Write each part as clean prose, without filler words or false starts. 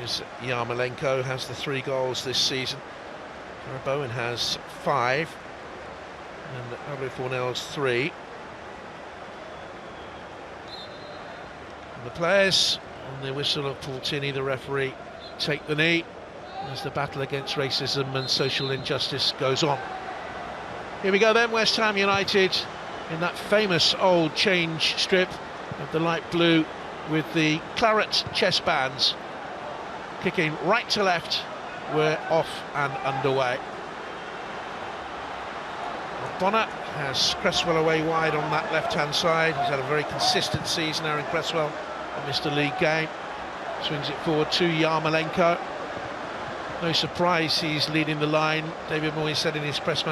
Here's Yarmolenko, has the 3 goals this season. Bowen has 5, and Pablo Fornell's 3. And the players, on the whistle of Paul Tinney, the referee, take the knee as the battle against racism and social injustice goes on. Here we go then, West Ham United in that famous old change strip of the light blue with the claret chest bands, kicking right to left. We're off and underway. Ogbonna has Cresswell away wide on that left-hand side. He's had a very consistent season, Aaron Cresswell, and missed a league game. Swings it forward to Yarmolenko. No surprise he's leading the line. David Moyes said in his press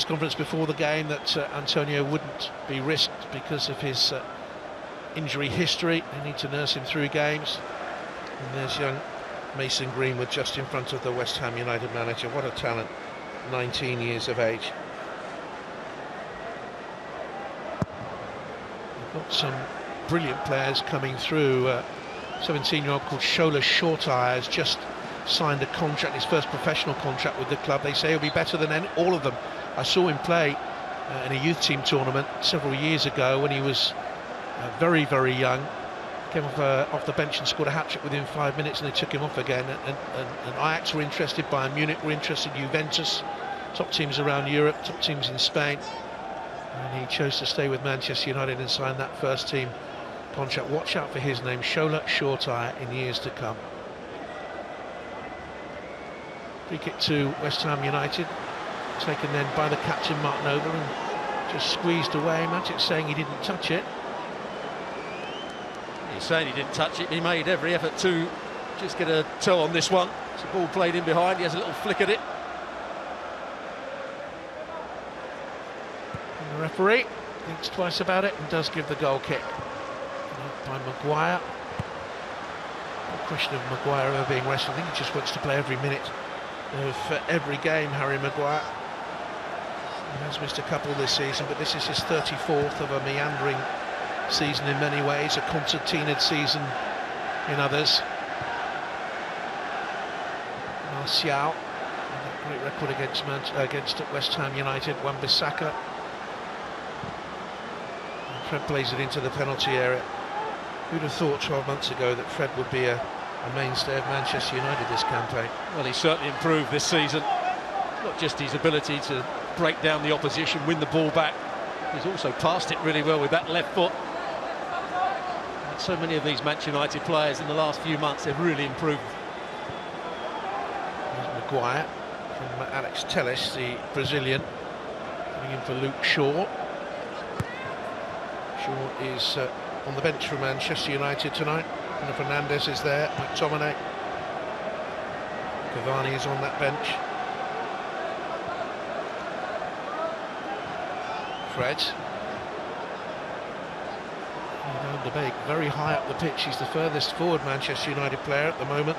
conference before the game that Antonio wouldn't be risked because of his injury history. They need to nurse him through games. And there's young Mason Greenwood just in front of the West Ham United manager. What a talent, 19 years of age. We've got some brilliant players coming through. 17-year-old called Shola Shortire has just signed a contract, his first professional contract with the club. They say he'll be better than all of them. I saw him play in a youth team tournament several years ago when he was very, very young. Came off the bench and scored a hat-trick within 5 minutes, and they took him off again. And Ajax were interested, Bayern Munich were interested, Juventus, top teams around Europe, top teams in Spain. And he chose to stay with Manchester United and sign that first team contract. Watch out for his name, Shola Shortire, in years to come. Free kick to West Ham United, taken then by the captain Mark Noble and just squeezed away. Matic saying he didn't touch it. He's saying he didn't touch it. He made every effort to just get a toe on this one. It's a ball played in behind. He has a little flick at it. And the referee thinks twice about it and does give the goal kick. By Maguire. No question of Maguire ever being rested. I think he just wants to play every minute of every game, Harry Maguire. He has missed a couple this season, but this is his 34th of a meandering season in many ways, a concertinaed season in others. Martial, great record against West Ham United. Wan-Bissaka. Fred plays it into the penalty area. Who'd have thought 12 months ago that Fred would be a mainstay of Manchester United this campaign? Well, he's certainly improved this season. Not just his ability to break down the opposition, win the ball back. He's also passed it really well with that left foot. And so many of these Manchester United players in the last few months have really improved. There's Maguire from Alex Telles, the Brazilian, coming in for Luke Shaw. Shaw is on the bench for Manchester United tonight. And Fernandes is there, McTominay. Cavani is on that bench. Fred. Van de Beek, very high up the pitch. He's the furthest forward Manchester United player at the moment.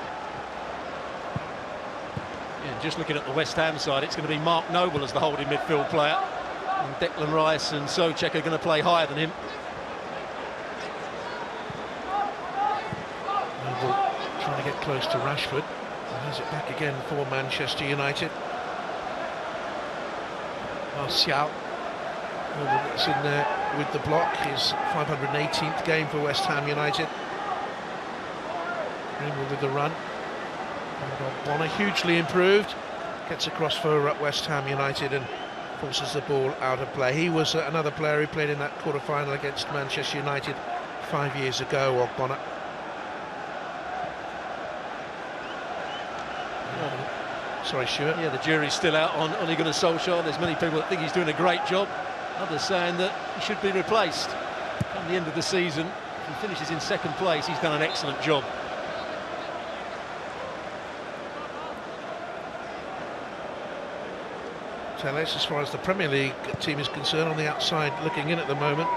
Yeah, just looking at the West Ham side, it's going to be Mark Noble as the holding midfield player. And Declan Rice and Souček are going to play higher than him. Noble trying to get close to Rashford. And has it back again for Manchester United. Martial. Noble gets in there with the block. His 518th game for West Ham United. Greenwood with the run. Ogbonna hugely improved. Gets across for West Ham United and forces the ball out of play. He was another player who played in that quarter-final against Manchester United 5 years ago, Ogbonna. Sorry, Stuart. Yeah, the jury's still out on Ole Gunnar Solskjaer. There's many people that think he's doing a great job. Others saying that he should be replaced. At the end of the season, if he finishes in second place, he's done an excellent job. Telles, as far as the Premier League team is concerned, on the outside looking in at the moment.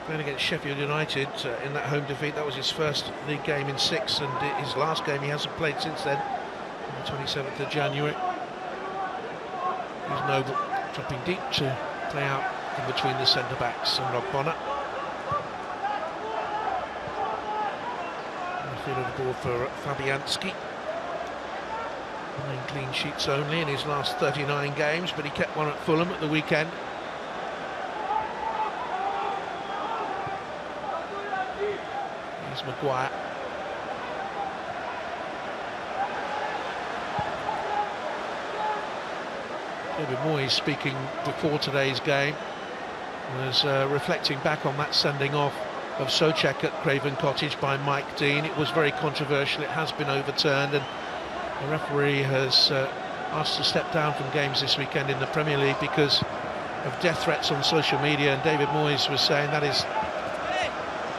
Playing against Sheffield United in that home defeat. That was his first league game in 6, and his last game he hasn't played since then, on the 27th of January. Here's Noble dropping deep to play out in between the centre-backs and Ogbonna. Field of the ball for Fabianski. 9 clean sheets only in his last 39 games, but he kept one at Fulham at the weekend. Here's Maguire. David Moyes, speaking before today's game, was reflecting back on that sending off of Souček at Craven Cottage by Mike Dean. It was very controversial, it has been overturned, and the referee has asked to step down from games this weekend in the Premier League because of death threats on social media, and David Moyes was saying that is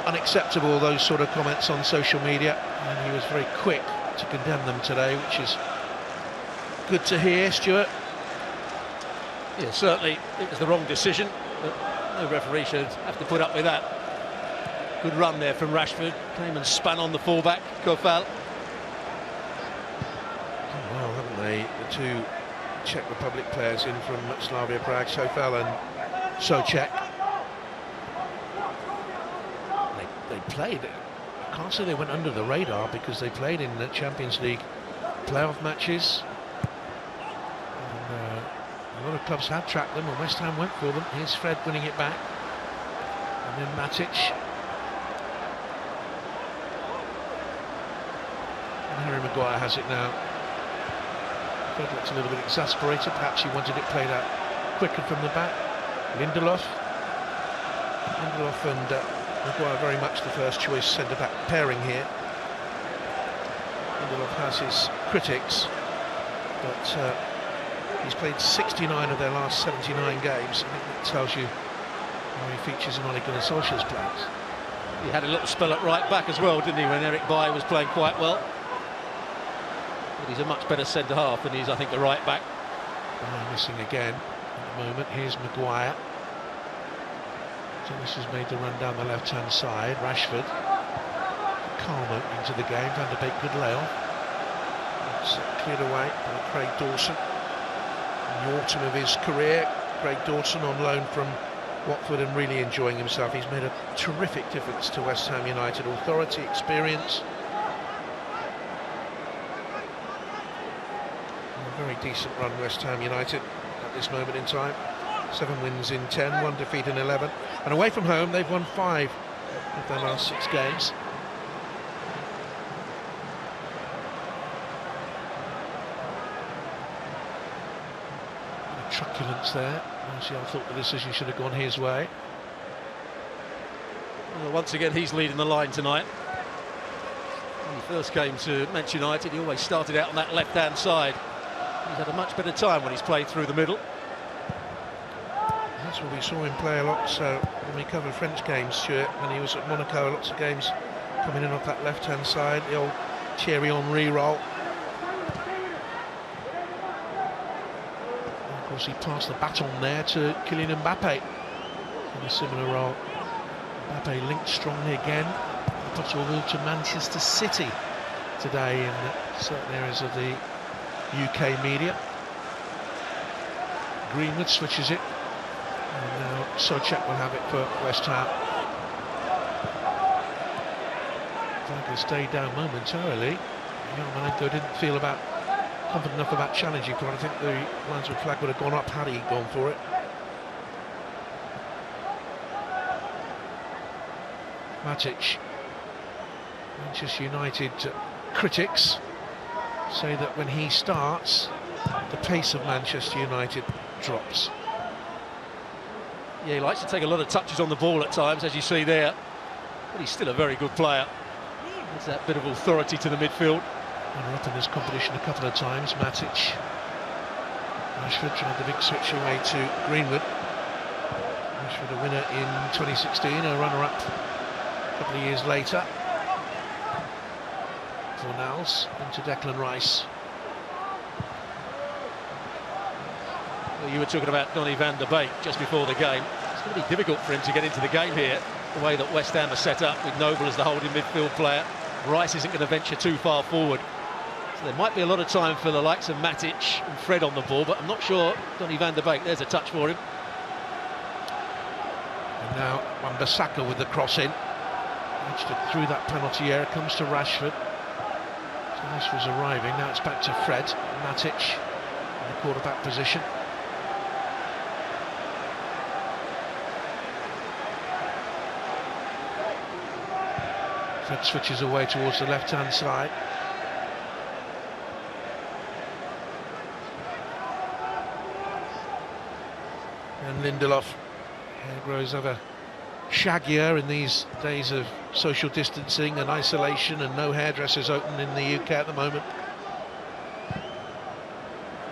unacceptable, those sort of comments on social media, and he was very quick to condemn them today, which is good to hear. Stuart? Yeah, certainly it was the wrong decision, but no referee should have to put up with that. Good run there from Rashford, came and spun on the fullback, Kofal. Well, haven't they, the two Czech Republic players in from Slavia Prague, Kofal and Souček. They played, I can't say they went under the radar because they played in the Champions League playoff matches. And, a lot of clubs have tracked them, and West Ham went for them. Here's Fred winning it back, and then Matic. And Harry Maguire has it now. Fred looks a little bit exasperated, perhaps he wanted it played out quicker from the back. Lindelof and Maguire very much the first choice centre-back pairing here. Lindelof has his critics, but he's played 69 of their last 79 games. I think that tells you how he features in Ole Gunnar Solskjaer's plans. He had a little spell at right back as well, didn't he, when Eric Bailly was playing quite well. But he's a much better centre-half than he's, I think, the right back. Missing again at the moment. Here's Maguire. Dennis has made the run down the left-hand side. Rashford. Calm opening to the game. Van der Beek, good layoff. It's cleared away by Craig Dawson. In the autumn of his career, Craig Dawson on loan from Watford and really enjoying himself. He's made a terrific difference to West Ham United. Authority, experience. A very decent run, West Ham United, at this moment in time. 7 wins in 10, 1 defeat in 11. And away from home, they've won 5 of their last 6 games. Truculence there. Actually, I thought the decision should have gone his way. Well, once again, he's leading the line tonight. When he first came to Manchester United, he always started out on that left-hand side. He's had a much better time when he's played through the middle. That's what we saw him play a lot when we covered French games, Stuart, when he was at Monaco. Lots of games coming in off that left-hand side, the old Thierry Henry role. Of course, he passed the baton there to Kylian Mbappe in a similar role. Mbappe linked strongly again, possible move to Manchester City today in certain areas of the UK media. Greenwood switches it, and now Souček will have it for West Ham. Flagler stayed down momentarily. Yarmolenko didn't feel confident enough about challenging for it. I think the linesman flag would have gone up had he gone for it. Matic. Manchester United critics say that when he starts, the pace of Manchester United drops. Yeah, he likes to take a lot of touches on the ball at times, as you see there, but he's still a very good player. There's that bit of authority to the midfield. Runner up in this competition a couple of times. Matic. Rashford tried the big switch away to Greenwood. Rashford a winner in 2016, a runner-up a couple of years later. Fornals into Declan Rice. Well, you were talking about Donny van der Beek just before the game. It's going to be difficult for him to get into the game here, the way that West Ham are set up, with Noble as the holding midfield player. Rice isn't going to venture too far forward. So there might be a lot of time for the likes of Matic and Fred on the ball, but I'm not sure Donny van der Beek, there's a touch for him. And now Wan-Bissaka with the cross in. Edged it through that penalty area, comes to Rashford. So this was arriving, now it's back to Fred, Matic in the quarterback position. Fred switches away towards the left-hand side. And Lindelof, hair grows ever shaggier in these days of social distancing and isolation, and no hairdressers open in the UK at the moment.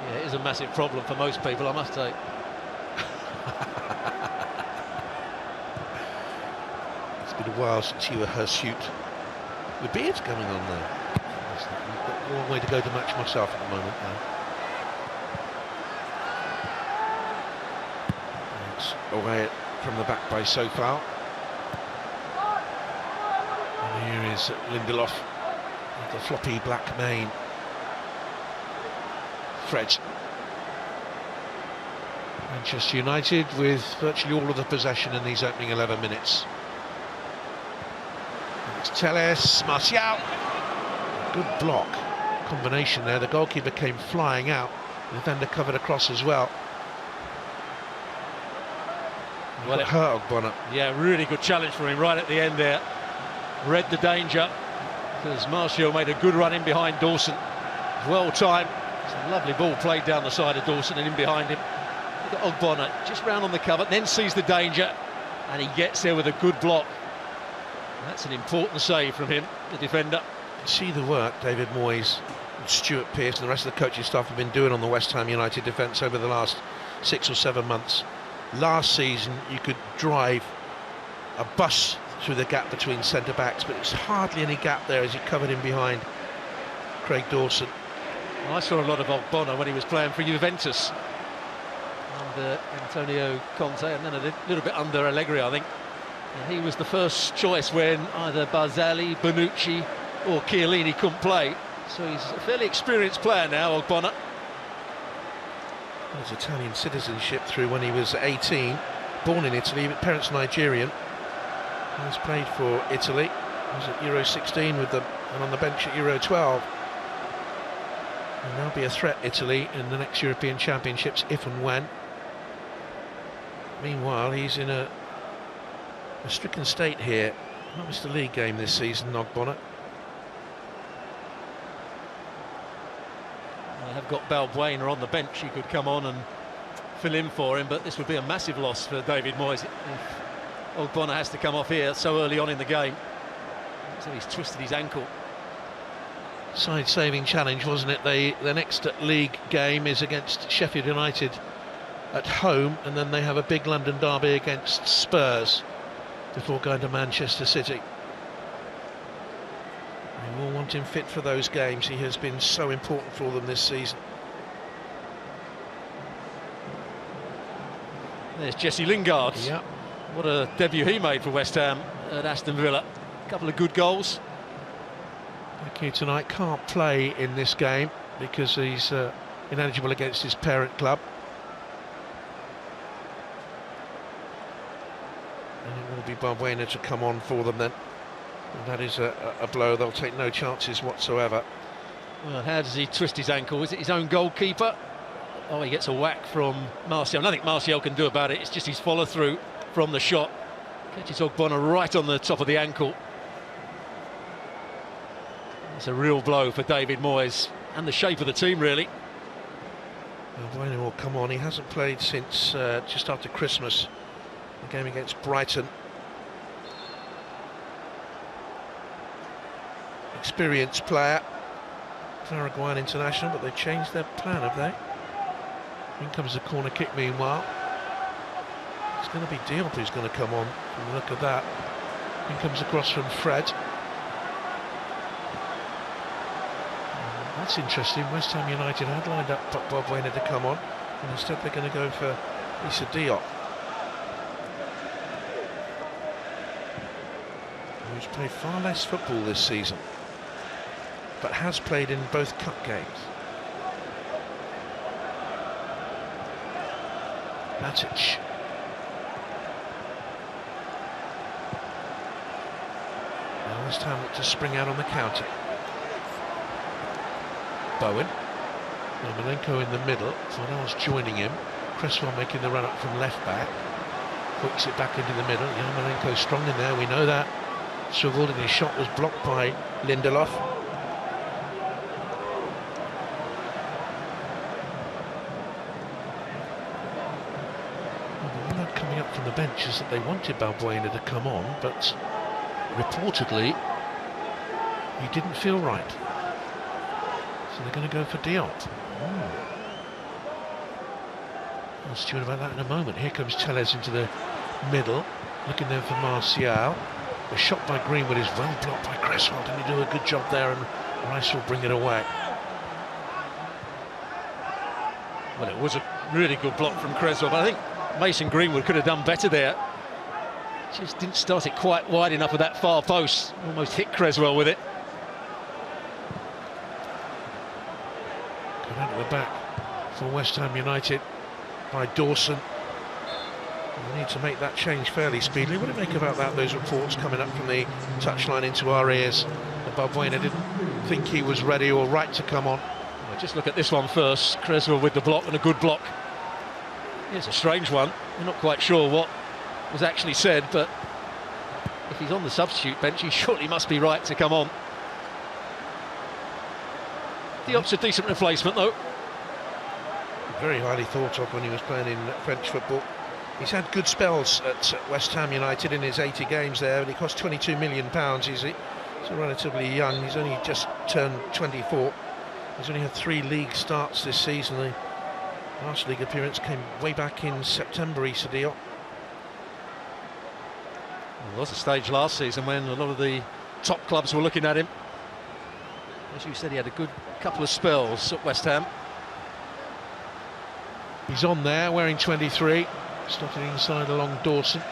Yeah, it is a massive problem for most people, I must say. It's been a while since you were hirsute. The beard's coming on there. I've got a long way to go to match myself at the moment now. It's away from the back by Sofal. And here is Lindelof with the floppy black mane. Fred. Manchester United with virtually all of the possession in these opening 11 minutes. It's Telles, Martial. Good block. Combination there. The goalkeeper came flying out. The defender covered across as well. Well, it hurt Ogbonna. Yeah, really good challenge for him right at the end there. Read the danger, because Martial made a good run in behind Dawson. Well timed. It's a lovely ball played down the side of Dawson and in behind him. Look at Ogbonna, just round on the cover, then sees the danger, and he gets there with a good block. That's an important save from him, the defender. You see the work David Moyes, and Stuart Pearce and the rest of the coaching staff have been doing on the West Ham United defence over the last 6 or 7 months. Last season you could drive a bus through the gap between centre-backs, but it's hardly any gap there as he covered in behind Craig Dawson. Well, I saw a lot of Ogbonna when he was playing for Juventus under Antonio Conte, and then a little bit under Allegri, I think. And he was the first choice when either Barzagli, Bonucci or Chiellini couldn't play. So he's a fairly experienced player now, Ogbonna. His Italian citizenship through when he was 18, born in Italy, but parents Nigerian. He's played for Italy. He was at Euro 16 with them and on the bench at Euro 12. And they'll be a threat, Italy, in the next European Championships, if and when. Meanwhile, he's in a stricken state here. Not missed a league game this season, Ogbonna. They have got Balbuena on the bench. He could come on and fill in for him, but this would be a massive loss for David Moyes if Ogbonna has to come off here so early on in the game. So he's twisted his ankle. Side-saving challenge, wasn't it? The next league game is against Sheffield United at home, and then they have a big London derby against Spurs before going to Manchester City. They will want him fit for those games. He has been so important for them this season. There's Jesse Lingard. Yep. What a debut he made for West Ham at Aston Villa. A couple of good goals. Back here tonight, can't play in this game because he's ineligible against his parent club. And it will be Balbuena to come on for them then. And that is a blow. They'll take no chances whatsoever. Well, how does he twist his ankle? Is it his own goalkeeper? Oh, he gets a whack from Martial. Nothing Martial can do about it. It's just his follow-through from the shot. Catches Ogbonna right on the top of the ankle. It's a real blow for David Moyes and the shape of the team, really. Balbuena will come on. He hasn't played since just after Christmas, the game against Brighton. Experienced player, Paraguayan international, but they've changed their plan, have they? In comes the corner kick meanwhile. It's going to be Diop who's going to come on from the look of that. In comes across from Fred. That's interesting. West Ham United had lined up Balbuena to come on, and instead they're going to go for Issa Diop, who's played far less football this season, but has played in both cup games. Matic. West Ham look to spring out on the counter. Bowen. Yarmolenko in the middle. Fornals joining him. Cresswell making the run up from left back. Hooks it back into the middle. Yarmolenko strong in there, we know that. Struggled and his shot was blocked by Lindelof. The word coming up from the bench is that they wanted Balbuena to come on, but reportedly he didn't feel right. So they're going to go for Diop. I'll ask Stuart about that in a moment. Here comes Telles into the middle, looking there for Martial. The shot by Greenwood is well blocked by Cresswell. Didn't he do a good job there, and Rice will bring it away. Well, it was a really good block from Cresswell, but I think Mason Greenwood could have done better there. Just didn't start it quite wide enough with that far post. Almost hit Cresswell with it. Go down to the back for West Ham United by Dawson. We need to make that change fairly speedily. What do you make about that, those reports coming up from the touchline into our ears that Balbuena didn't think he was ready or right to come on? Well, just look at this one first. Cresswell with the block, and a good block. It's a strange one. We're not quite sure what was actually said, but if he's on the substitute bench, he surely must be right to come on. Diop's a decent replacement, though. Very highly thought of when he was playing in French football. He's had good spells at West Ham United in his 80 games there, but he cost £22 million, is he? So relatively young. He's only just turned 24. He's only had 3 league starts this season. The last league appearance came way back in September, Issa Diop. There was a stage last season when a lot of the top clubs were looking at him. As you said, he had a good couple of spells at West Ham. He's on there, wearing 23. Slotted inside along Dawson.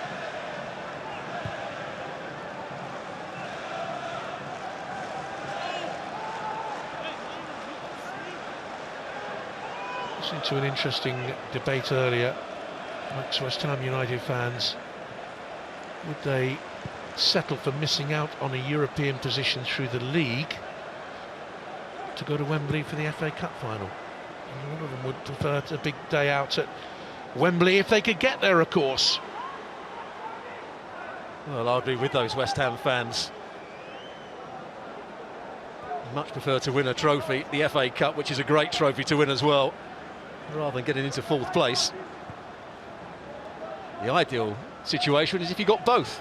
Listening to an interesting debate earlier amongst West Ham United fans. Would they settle for missing out on a European position through the league to go to Wembley for the FA Cup final? And a lot of them would prefer a big day out at Wembley if they could get there, of course. Well, I'll be with those West Ham fans. Much prefer to win a trophy, the FA Cup, which is a great trophy to win as well, rather than getting into 4th place. The ideal situation is if you got both.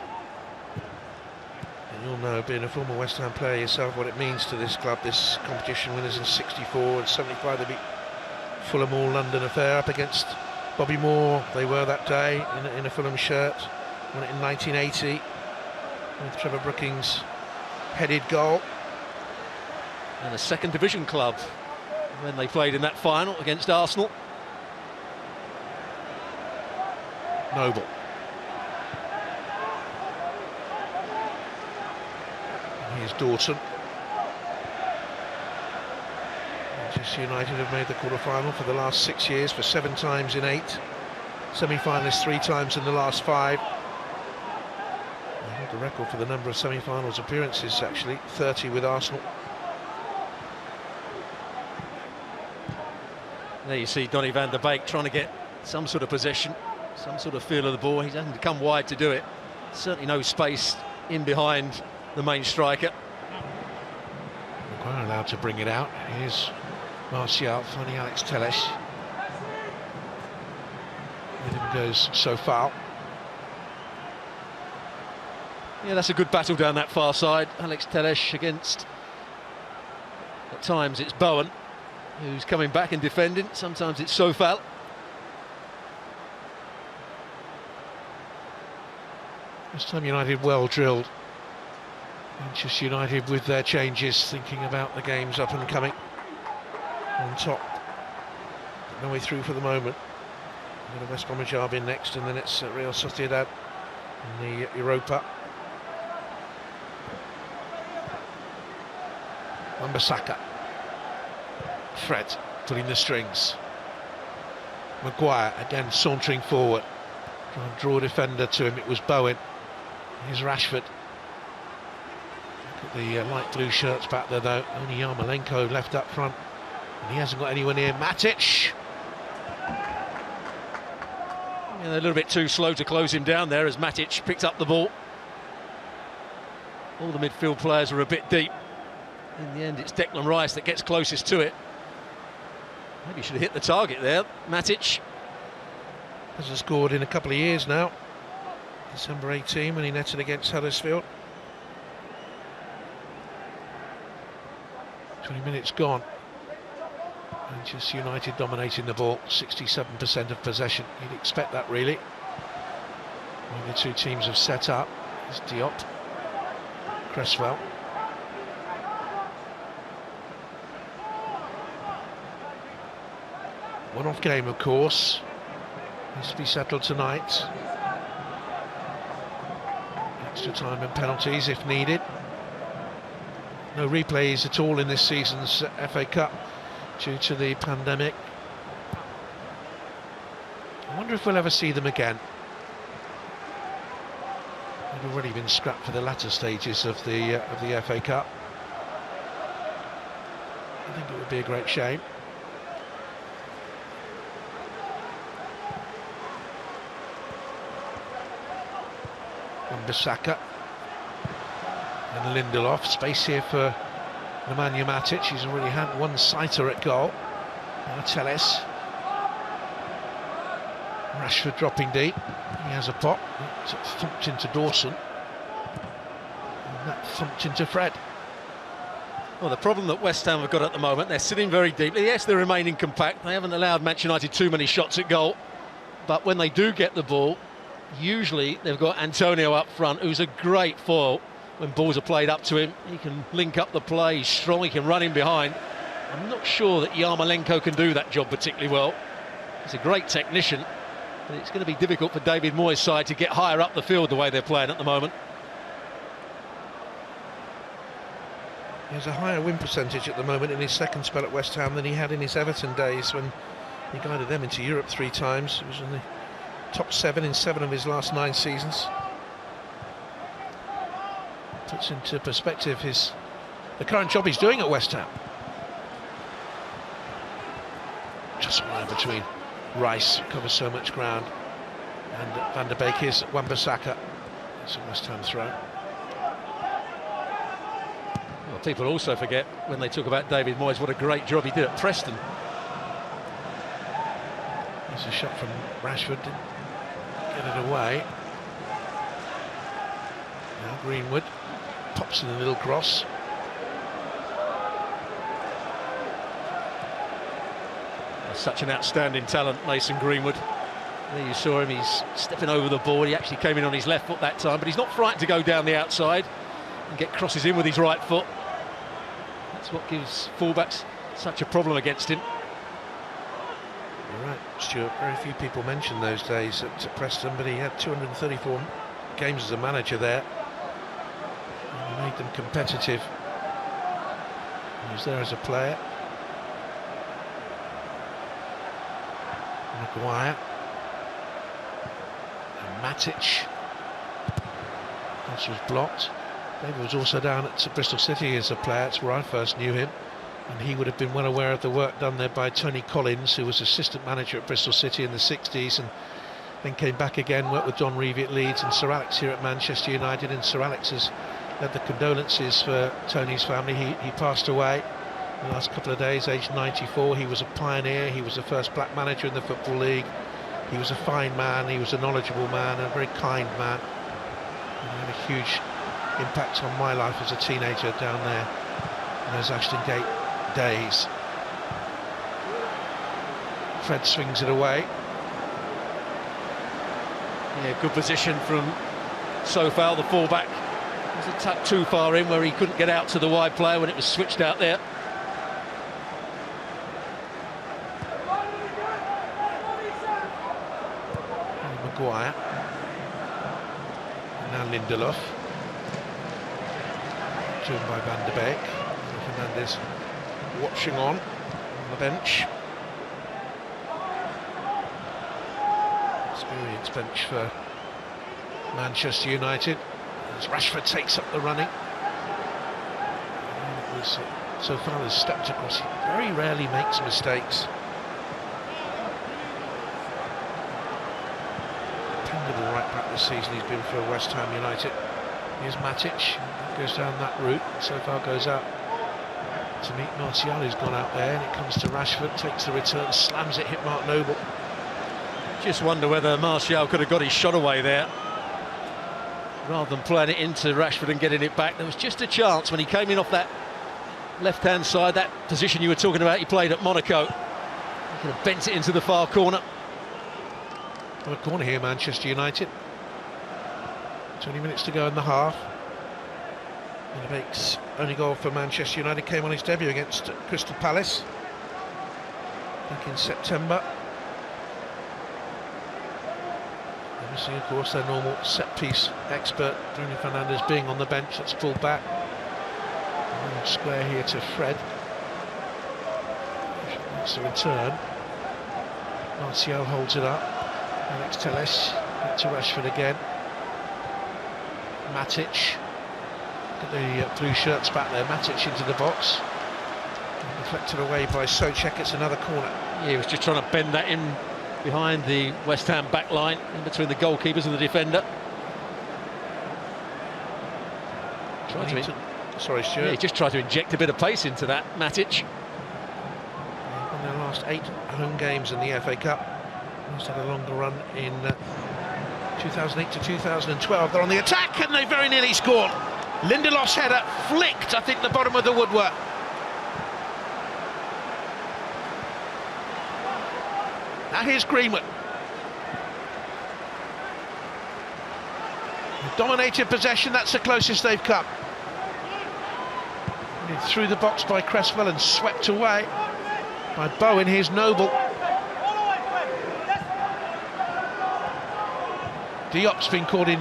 And you'll know, being a former West Ham player yourself, what it means to this club. This competition winners in 64 and 75. They beat Fulham All London affair up against Bobby Moore. They were that day in a Fulham shirt. Won it in 1980 with Trevor Brookings' headed goal. And a 2nd division club when they played in that final against Arsenal. Noble. And here's Dawson. Manchester United have made the quarter-final for the last 6 years, for 7 times in 8. Semi-finalists 3 times in the last 5. They hold the record for the number of semi-finals appearances, actually, 30 with Arsenal. There you see Donny van der Beek trying to get some sort of possession, some sort of feel of the ball. He's having to come wide to do it. Certainly no space in behind the main striker. Quite allowed to bring it out. Here's Martial finding Alex Telles. With him goes Sofal. Yeah, that's a good battle down that far side. Alex Telles against, at times it's Bowen, who's coming back and defending. Sometimes it's Sofal. West Ham United well drilled. Manchester United with their changes, thinking about the games up and coming. On top. No way through for the moment. We've got a West Bromwich Albion next, and then it's Real Sociedad in the Europa. Wan-Bissaka. Fred pulling the strings. Maguire again sauntering forward. Trying to draw a defender to him. It was Bowen. Here's Rashford. The light blue shirts back there though, only Yarmolenko left up front, and he hasn't got anyone near. Matic! Yeah, they're a little bit too slow to close him down there as Matic picked up the ball. All the midfield players are a bit deep. In the end, it's Declan Rice that gets closest to it. Maybe he should have hit the target there, Matic. Hasn't scored in a couple of years now. December 18 when he netted against Huddersfield. 20 minutes gone. Manchester United dominating the ball, 67% of possession. You'd expect that really. When the two teams have set up, there's Diop, Cresswell. One-off game, of course. Needs to be settled tonight. Extra time and penalties if needed. No replays at all in this season's FA Cup due to the pandemic. I wonder if we'll ever see them again. They've already been scrapped for the latter stages of the FA Cup. I think it would be a great shame. Wan-Bissaka and Lindelof. Space here for Nemanja Matic. He's already had one sighter at goal. Teles. Rashford dropping deep. He has a pop. It thumped into Dawson. And that thumped into Fred. Well, the problem that West Ham have got at the moment, they're sitting very deeply. Yes, they're remaining compact. They haven't allowed Manchester United too many shots at goal. But when they do get the ball, usually they've got Antonio up front, who's a great foil when balls are played up to him. He can link up the play, he's strong, he can run in behind. I'm not sure that Yarmolenko can do that job particularly well. He's a great technician, but it's going to be difficult for David Moyes' side to get higher up the field the way they're playing at the moment. He has a higher win percentage at the moment in his second spell at West Ham than he had in his Everton days when he guided them into Europe 3 times. He was in the top 7 in 7 of his last 9 seasons. Puts into perspective the current job he's doing at West Ham. Just one between Rice, covers so much ground, and Van der Beek is Wan-Bissaka. It's a West Ham throw. Well, people also forget when they talk about David Moyes what a great job he did at Preston. There's a shot from Rashford, didn't get it away. Now Greenwood pops in a little cross. Such an outstanding talent, Mason Greenwood. There you saw him, he's stepping over the board. He actually came in on his left foot that time, but he's not frightened to go down the outside and get crosses in with his right foot. That's what gives fullbacks such a problem against him. You're right, Stuart. Very few people mention those days at Preston, but he had 234 games as a manager there. And he made them competitive. He was there as a player. Maguire and Matic. This was blocked. David was also down at Bristol City as a player. That's where I first knew him, and he would have been well aware of the work done there by Tony Collins, who was assistant manager at Bristol City in the 60s and then came back again, worked with Don Revie at Leeds and Sir Alex here at Manchester United. And Sir Alex has led the condolences for Tony's family. He passed away the last couple of days, aged 94. He was a pioneer. He was the first black manager in the Football League. He was a fine man. He was a knowledgeable man, a very kind man. And he had a huge impact on my life as a teenager down there in those Ashton Gate days. Fred swings it away. Yeah, good position from Sofal, the fullback. It was a tuck too far in where he couldn't get out to the wide player when it was switched out there. Maguire. Now Lindelof. Joined by Van der Beek. Fernandes watching on the bench. Experienced bench for Manchester United as Rashford takes up the running. who's so far has stepped across. He very rarely makes mistakes. Dependable right back this season he's been for West Ham United. Here's Matic, goes down that route, so far goes out to meet Martial, who's gone out there, and it comes to Rashford, takes the return, slams it, hit Mark Noble. Just wonder whether Martial could have got his shot away there, rather than playing it into Rashford and getting it back. There was just a chance when he came in off that left-hand side, that position you were talking about, he played at Monaco. He could have bent it into the far corner. Well, a corner here, Manchester United. 20 minutes to go in the half. And Bake's only goal for Manchester United came on his debut against Crystal Palace back in September. And missing, of course, their normal set-piece expert, Bruno Fernandes, being on the bench. That's full back. And square here to Fred. That's the return. Martial holds it up. Alex Telles, back to Rashford again. Matic, got the blue shirts back there. Matic into the box, and deflected away by Souček. It's another corner. Yeah, he was just trying to bend that in behind the West Ham back line, in between the goalkeepers and the defender. Sorry, Stuart. Yeah, he just tried to inject a bit of pace into that, Matic. On their last 8 home games in the FA Cup. He's had a longer run in 2008 to 2012. They're on the attack and they very nearly scored. Lindelof's header flicked, I think, the bottom of the woodwork. Now here's Greenwood. Dominated possession, that's the closest they've come. Through the box by Cresswell and swept away by Bowen. Here's Noble. Diop's been caught in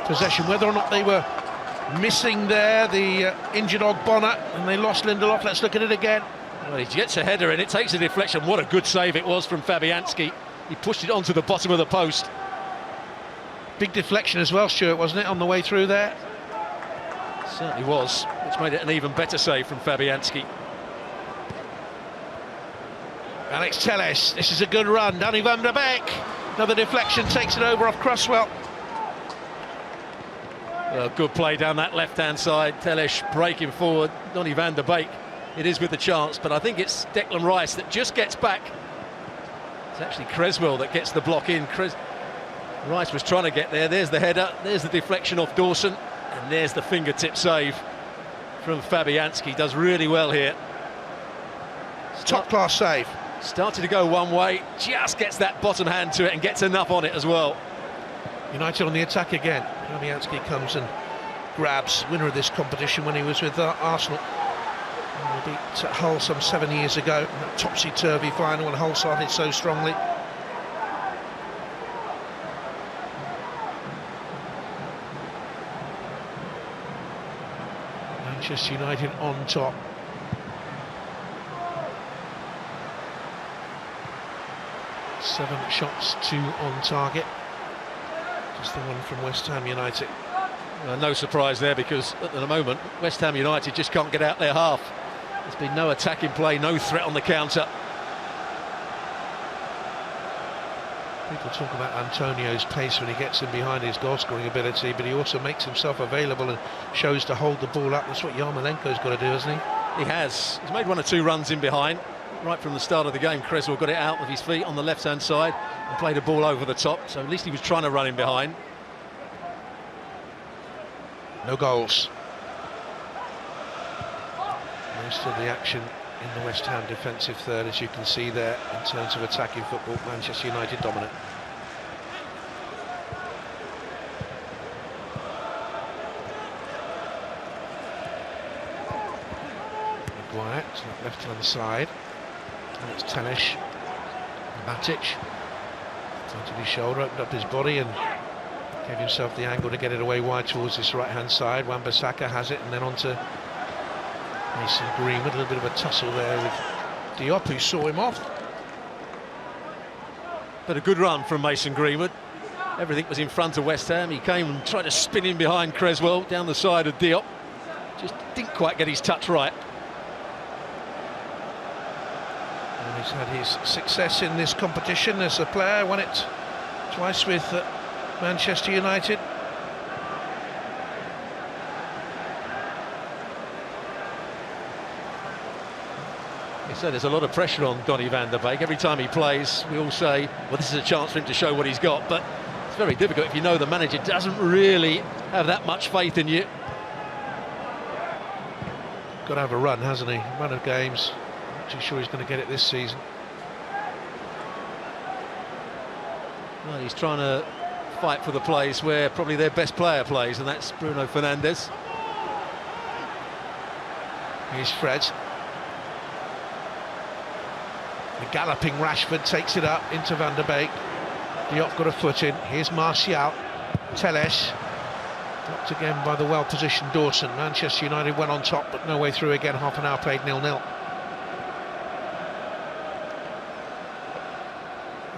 possession. Whether or not they were missing there, the injured Ogbonna, and they lost Lindelof. Let's look at it again. Well, he gets a header in, it takes a deflection. What a good save it was from Fabianski. He pushed it onto the bottom of the post. Big deflection as well, Stuart, wasn't it, on the way through there? Certainly was, which made it an even better save from Fabianski. Alex Telles, this is a good run. Danny van der Beek, another deflection, takes it over off Cresswell. Well, good play down that left-hand side. Telles breaking forward. Donny van der Beek, it is with the chance, but I think it's Declan Rice that just gets back. It's actually Cresswell that gets the block in. Rice was trying to get there. There's the header, there's the deflection off Dawson, and there's the fingertip save from Fabianski. Does really well here. Top-class save. Started to go one way, just gets that bottom hand to it and gets enough on it as well. United on the attack again. Fabianski comes and grabs winner of this competition when he was with Arsenal. And they beat Hull some 7 years ago in that topsy-turvy final when Hull started so strongly. Manchester United on top. Seven shots, 2 on target. Just the one from West Ham United. No surprise there, because at the moment West Ham United just can't get out their half. There's been no attacking play, no threat on the counter. People talk about Antonio's pace when he gets in behind his goal-scoring ability, but he also makes himself available and shows to hold the ball up. That's what Yarmolenko's got to do, hasn't he? He has. He's made 1 or 2 runs in behind. Right from the start of the game, Cresswell got it out with his feet on the left-hand side and played a ball over the top, so at least he was trying to run in behind. No goals. Most of the action in the West Ham defensive third, as you can see there, in terms of attacking football. Manchester United dominant. Maguire, left-hand side. And it's Telles. Matic. Onto his shoulder, opened up his body and gave himself the angle to get it away wide towards this right-hand side. Wan-Bissaka has it, and then onto Mason Greenwood. A little bit of a tussle there with Diop, who saw him off. But a good run from Mason Greenwood. Everything was in front of West Ham. He came and tried to spin in behind Cresswell down the side of Diop. just didn't quite get his touch right. And he's had his success in this competition as a player, won it twice with Manchester United. So there's a lot of pressure on Donny van der Beek. Every time he plays, we all say, well, this is a chance for him to show what he's got, but it's very difficult if you know the manager doesn't really have that much faith in you. Got to have a run, hasn't he? Run of games. Not too sure he's going to get it this season. Well, he's trying to fight for the place where probably their best player plays, and that's Bruno Fernandes. Here's Fred. The galloping Rashford takes it up into Van der Beek. Diop got a foot in. Here's Martial. Teles. Blocked again by the well-positioned Dawson. Manchester United went on top, but no way through again. Half an hour played 0-0.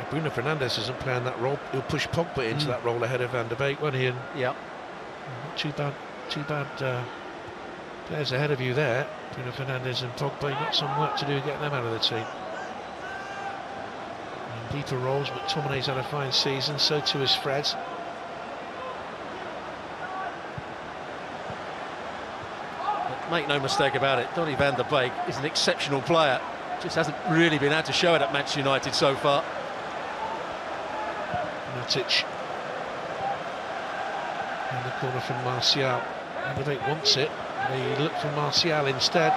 Bruno Fernandes isn't playing that role. He'll push Pogba into that role ahead of Van der Beek, won't he? And yeah. Not too bad players ahead of you there. Bruno Fernandes and Pogba. You've got some work to do getting them out of the team. Deeper roles, but McTominay's had a fine season, so too is Fred. But make no mistake about it, Donny van der Beek is an exceptional player. Just hasn't really been able to show it at Manchester United so far. Matic. In the corner from Martial. Van der Beek wants it. They look for Martial instead.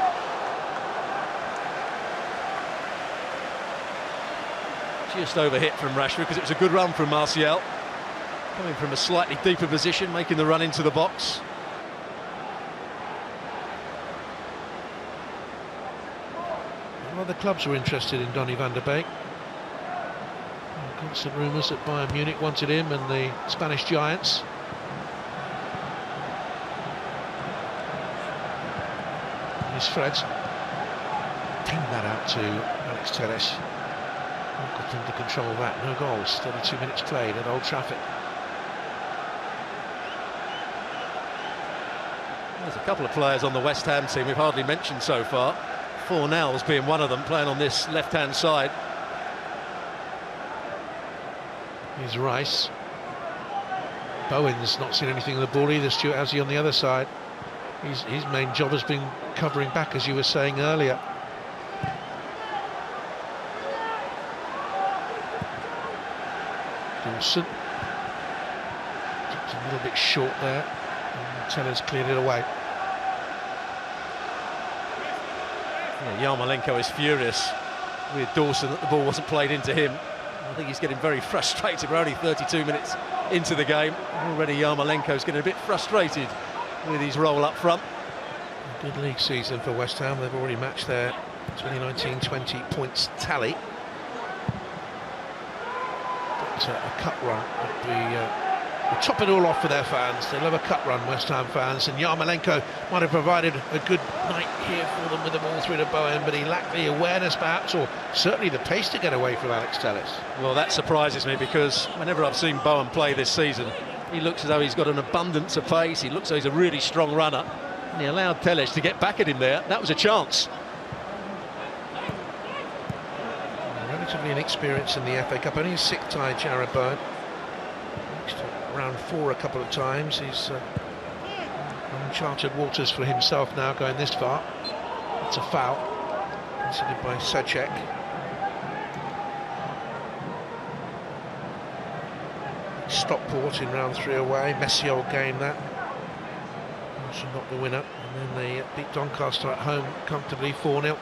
Just overhit from Rashford because it was a good run from Martial. Coming from a slightly deeper position, making the run into the box. Well, the clubs were interested in Donny van der Beek. Constant rumours that Bayern Munich wanted him and the Spanish giants. Here's Fred. Pinged that out to Alex Telles. Got him to control that. No goals. 32 minutes played at Old Trafford. There's a couple of players on the West Ham team we've hardly mentioned so far. Fornals being one of them, playing on this left-hand side. Here's Rice. Bowen's not seen anything of the ball either. Stuart Hazzy on the other side. His main job has been covering back, as you were saying earlier. Dawson. Dropped a little bit short there. And Teller's cleared it away. Yeah, Yarmolenko is furious with Dawson that the ball wasn't played into him. I think he's getting very frustrated. We're only 32 minutes into the game. Already Yarmolenko's getting a bit frustrated with his role up front. A good league season for West Ham. They've already matched their 2019-20 points tally. But a cup run would top it all off for their fans. They love a cup run, West Ham fans, and Yarmolenko might have provided a good night here for them with the ball through to Bowen, but he lacked the awareness perhaps, or certainly the pace to get away from Alex Telles. Well, that surprises me, because whenever I've seen Bowen play this season, he looks as though he's got an abundance of pace. He looks as though he's a really strong runner, and he allowed Telles to get back at him there. That was a chance. Relatively inexperienced in the FA Cup, only a sick tie, Jarrod Bowen. Round 4 a couple of times. He's uncharted waters for himself now, going this far. It's a foul considered by Sacek. Stockport in round 3 away. Messy old game that. Also not the winner, and then they beat Doncaster at home comfortably 4-0.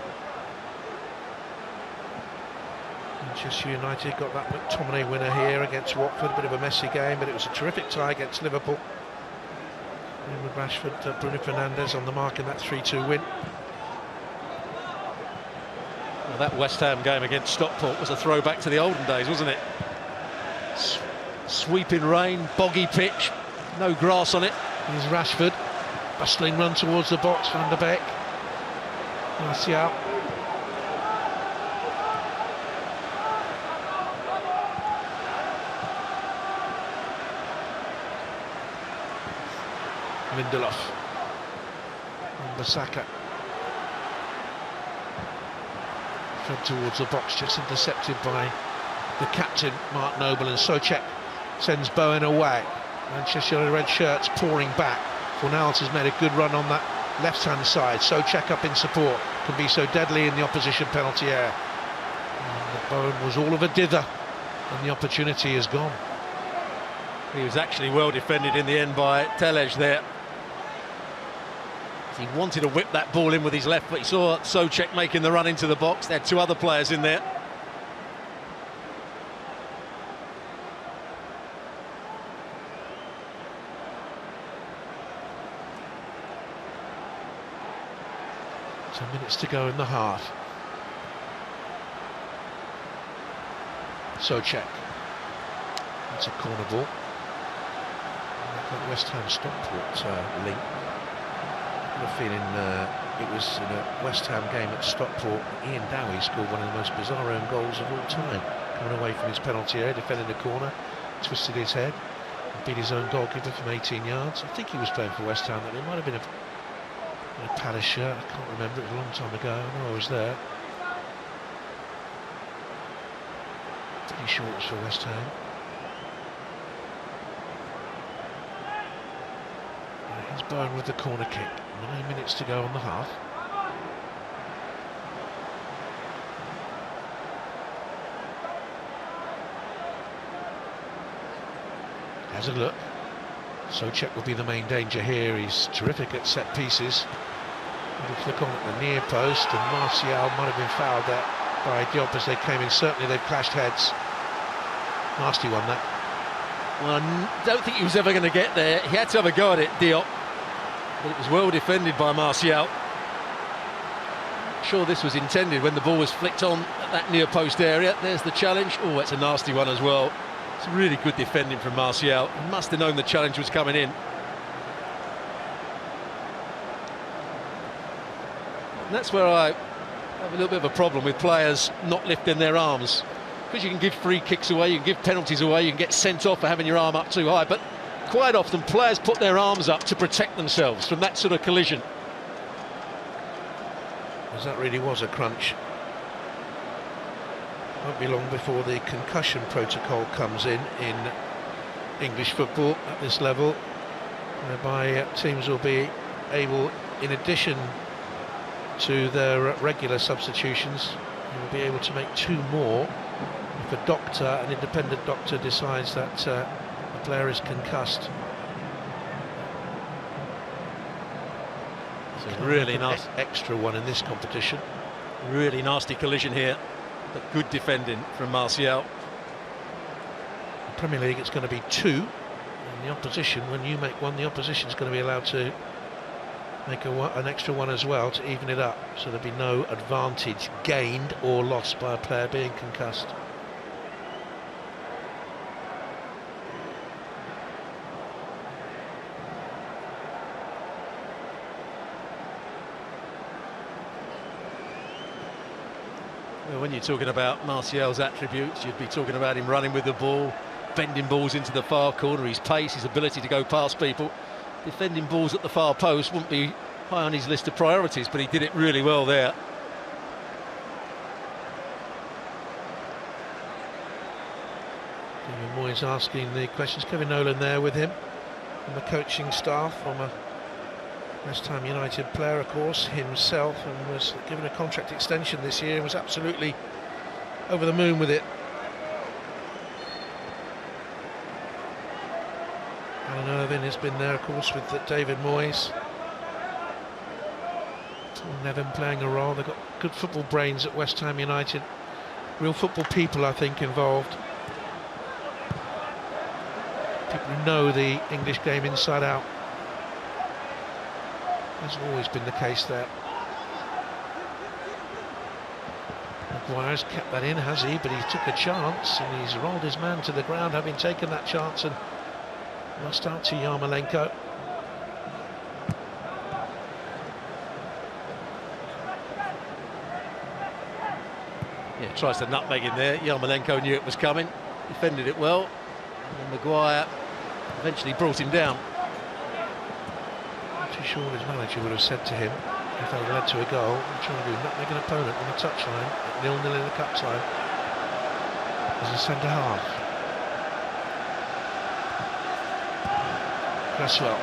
Manchester United got that McTominay winner here against Watford. A bit of a messy game, but it was a terrific tie against Liverpool. And with Rashford, Bruno Fernandes on the mark in that 3-2 win. Well, that West Ham game against Stockport was a throwback to the olden days, wasn't it? Sweeping rain, boggy pitch, no grass on it. Here's Rashford, bustling run towards the box. Van der Beek, Martial. Lindelof. Wan-Bissaka fed towards the box, just intercepted by the captain, Mark Noble, and Souček sends Bowen away. Manchester United red shirts pouring back. Fornals has made a good run on that left-hand side. Souček up in support, can be so deadly in the opposition penalty area. And Bowen was all of a dither, and the opportunity is gone. He was actually well defended in the end by Telej there. He wanted to whip that ball in with his left, but he saw Souček making the run into the box. There had two other players in there. Minutes to go in the half. Souček. That's a corner ball. That West Ham Stockport link. I have a feeling it was in a West Ham game at Stockport. Ian Dowie scored one of the most bizarre own goals of all time. Coming away from his penalty area, defending the corner, twisted his head, and beat his own goalkeeper from 18 yards. I think he was playing for West Ham. That it might have been a Palace shirt. I can't remember. It was a long time ago. I know I was there. Pretty sure it was for West Ham. Here's Bowen with the corner kick. 9 minutes to go on the half. Has a look. Souček will be the main danger here. He's terrific at set pieces. Little flick on at the near post, and Martial might have been fouled there by Diop as they came in. Certainly they've clashed heads. Nasty one, that. Well, I don't think he was ever going to get there. He had to have a go at it, Diop, but it was well defended by Martial. Sure, this was intended when the ball was flicked on at that near post area. There's the challenge. Oh, it's a nasty one as well. It's really good defending from Martial. He must have known the challenge was coming in. And that's where I have a little bit of a problem with players not lifting their arms. Because you can give free kicks away, you can give penalties away, you can get sent off for having your arm up too high, but quite often players put their arms up to protect themselves from that sort of collision. Because that really was a crunch. Won't be long before the concussion protocol comes in English football at this level, whereby teams will be able, in addition to their regular substitutions, will be able to make 2 more if a doctor, an independent doctor, decides that the player is concussed. It's a really nice extra one in this competition. Really nasty collision here, but good defending from Martial. The Premier League, it's going to be 2, and the opposition, when you make 1, the opposition is going to be allowed to make an extra one as well to even it up, so there'll be no advantage gained or lost by a player being concussed. Well, when you're talking about Martial's attributes, you'd be talking about him running with the ball, bending balls into the far corner, his pace, his ability to go past people. Defending balls at the far post wouldn't be high on his list of priorities, but he did it really well there. David Moyes asking the questions. Kevin Nolan there with him, and the coaching staff, from a West Ham United player, of course, himself, and was given a contract extension this year and was absolutely over the moon with it. Alan Irvine has been there, of course, with David Moyes. Nevin playing a role. They've got good football brains at West Ham United. Real football people, I think, involved. People who know the English game inside out. Has always been the case there. Maguire's kept that in, has he? But he took a chance and he's rolled his man to the ground, having taken that chance, and lost out to Yarmolenko. Yeah, tries to nutmeg in there. Yarmolenko knew it was coming, defended it well, and Maguire eventually brought him down. too sure what his manager would have said to him if they led to a goal. I'm trying to do nutmeg an opponent on the touchline at 0-0 in the cup tie as a centre half. Cresswell,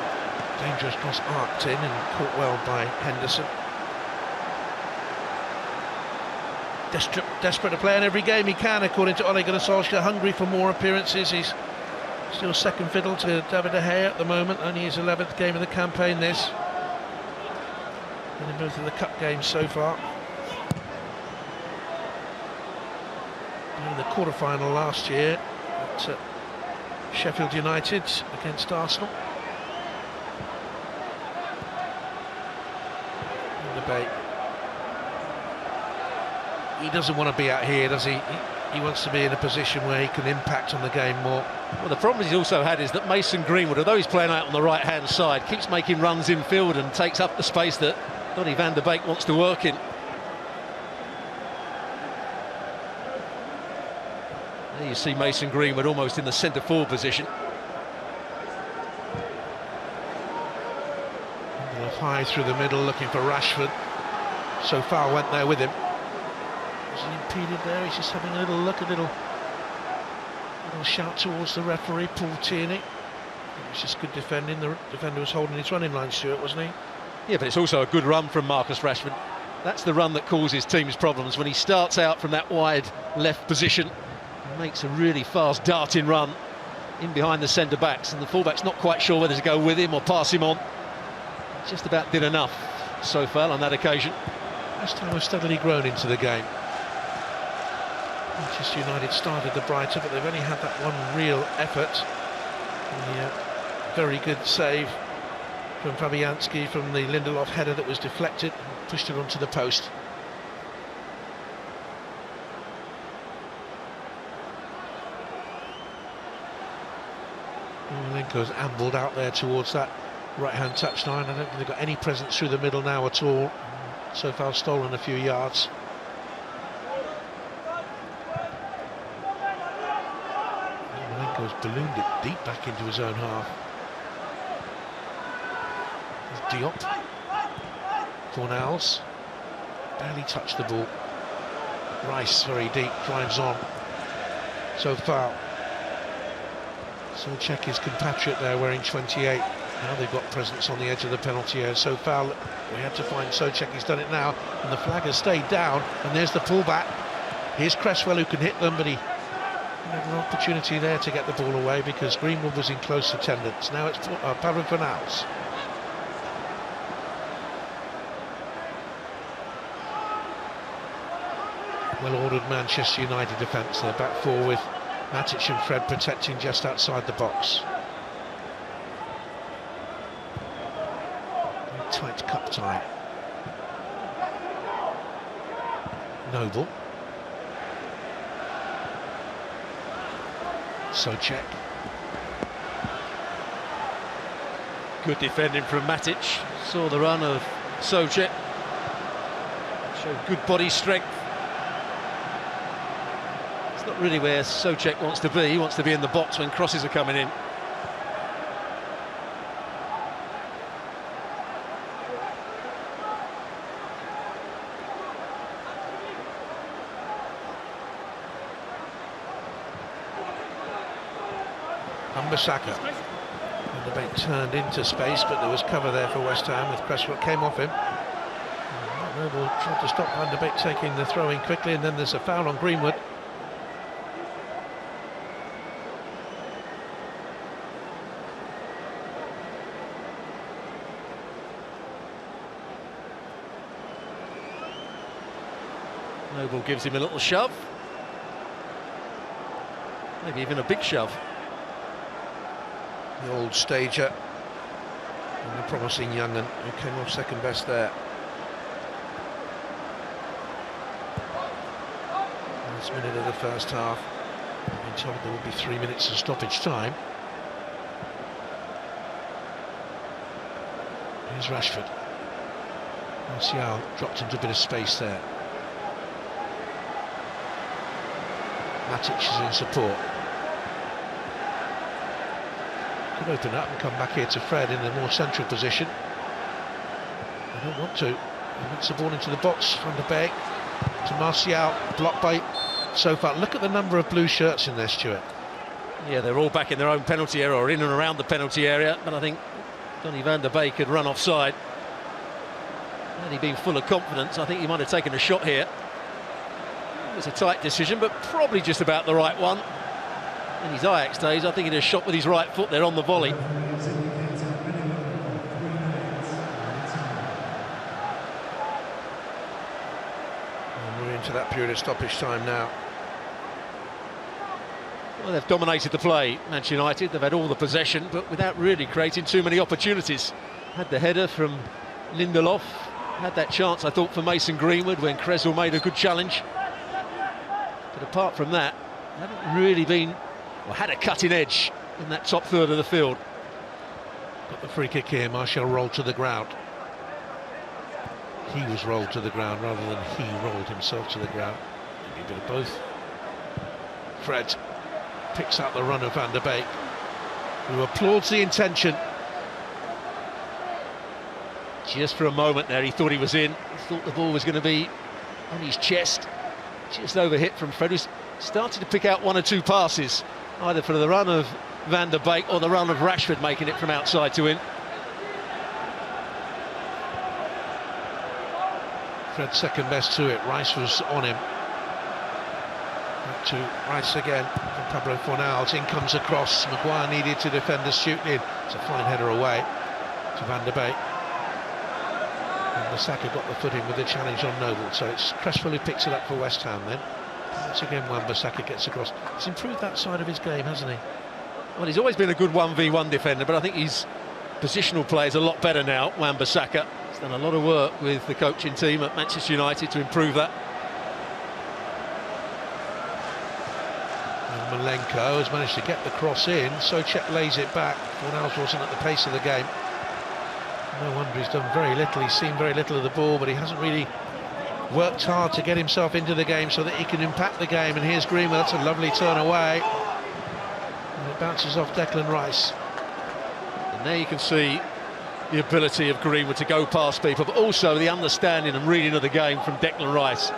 dangerous cross arced in and caught well by Henderson. Desperate to play in every game he can, according to Ole Gunnar Solskjaer. Hungry for more appearances. He's still second fiddle to David De Gea at the moment. Only his 11th game of the campaign this. And in both of the cup games so far. In the quarter-final last year at Sheffield United against Arsenal. Debate. He doesn't want to be out here, does he? He wants to be in a position where he can impact on the game more. Well, the problem he's also had is that Mason Greenwood, although he's playing out on the right-hand side, keeps making runs infield and takes up the space that Donny van der Beek wants to work in. There you see Mason Greenwood almost in the centre-forward position. High through the middle, looking for Rashford. So far went there with him. Was he impeded there? He's just having a little look, a little shout towards the referee, Paul Tierney. It was just good defending. The defender was holding his running line, Stuart, wasn't he? Yeah, but it's also a good run from Marcus Rashford. That's the run that causes teams problems. When he starts out from that wide left position, he makes a really fast darting run in behind the centre-backs, and the full-back's not quite sure whether to go with him or pass him on. Just about did enough so far on that occasion. West Ham have steadily grown into the game. Manchester United started the brighter, but they've only had that one real effort. Very good save from Fabianski from the Lindelof header that was deflected and pushed it onto the post. Linko's ambled out there towards that right-hand touchline. I don't think they've got any presence through the middle now at all. So far stolen a few yards. Linko's ballooned it deep back into his own half. There's Diop. Fornals barely touched the ball. Rice very deep, drives on. So far. Souček, his compatriot there, wearing 28. Now they've got presence on the edge of the penalty area. So foul, we had to find Souček. He's done it now, and the flag has stayed down. And there's the pullback. Here's Cresswell, who can hit them, but he had an opportunity there to get the ball away because Greenwood was in close attendance. Now it's Pablo Fornals. Well-ordered Manchester United defence. They're back four with Matic and Fred protecting just outside the box. Tight cup tie. Noble. Souček. Good defending from Matic. Saw the run of Souček. Showed good body strength. It's not really where Souček wants to be. He wants to be in the box when crosses are coming in. Ambasaka. And the bait turned into space, but there was cover there for West Ham with Cresswell. Came off him. Noble tried to stop Van der Beek taking the throw in quickly, and then there's a foul on Greenwood. Noble gives him a little shove. Maybe even a big shove. The old stager and the promising young'un who came off second best there. Last minute of the first half. I've been told there will be 3 minutes of stoppage time. Here's Rashford. Martial dropped into a bit of space there. Matic is in support. Could open up and come back here to Fred in a more central position. don't want to. He wants the ball into the box. Van der Beek to Martial, blocked by so far. Look at the number of blue shirts in there, Stuart. Yeah, they're all back in their own penalty area or in and around the penalty area, but I think Donny van der Beek had run offside. Had he been full of confidence, I think he might have taken a shot here. It was a tight decision, but probably just about the right one. In his Ajax days, I think he'd have shot with his right foot there on the volley. And we're into that period of stoppage time now. Well, they've dominated the play, Manchester United. They've had all the possession, but without really creating too many opportunities. Had the header from Lindelof. Had that chance, I thought, for Mason Greenwood when Creswell made a good challenge. But apart from that, haven't really been, or had a cutting edge in that top third of the field. Got the free kick here. Martial rolled to the ground. He was rolled to the ground rather than he rolled himself to the ground. Maybe a bit of both. Fred picks out the run of Van der Beek, who applauds the intention. Just for a moment there, he thought he was in. He thought the ball was going to be on his chest. Just overhit from Fred, who's started to pick out one or two passes, either for the run of Van der Beek or the run of Rashford, making it from outside to in. Fred second best to it. Rice was on him. Back to Rice again from Pablo Fornals. In comes across. Maguire needed to defend astutely. It's a fine header away to Van der Beek. And Saka got the footing with the challenge on Noble. So it's Creswell who picks it up for West Ham then. Once again, Wan-Bissaka gets across. He's improved that side of his game, hasn't he? Well, he's always been a good 1v1 defender, but I think his positional play is a lot better now, Wan-Bissaka. He's done a lot of work with the coaching team at Manchester United to improve that. And Malenko has managed to get the cross in. Souček lays it back. Fornals wasn't at the pace of the game. No wonder he's done very little. He's seen very little of the ball, but he hasn't really worked hard to get himself into the game so that he can impact the game. And here's Greenwood. That's a lovely turn away. And it bounces off Declan Rice. And there you can see the ability of Greenwood to go past people, but also the understanding and reading of the game from Declan Rice.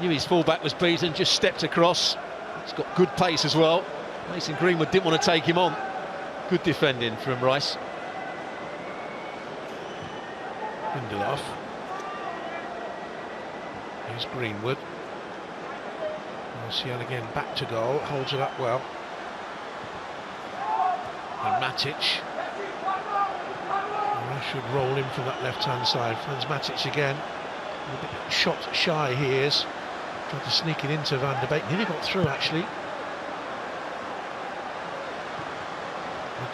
Knew his fullback was beaten, just stepped across. He's got good pace as well. Mason Greenwood didn't want to take him on. Good defending from Rice. Lindelof. Here's Greenwood. Martial again back to goal, holds it up well. And Matic. Rashford roll in from that left-hand side. Finds Matic again. A bit shot shy he is. Tried to sneak it into Van der Beek. Nearly got through actually.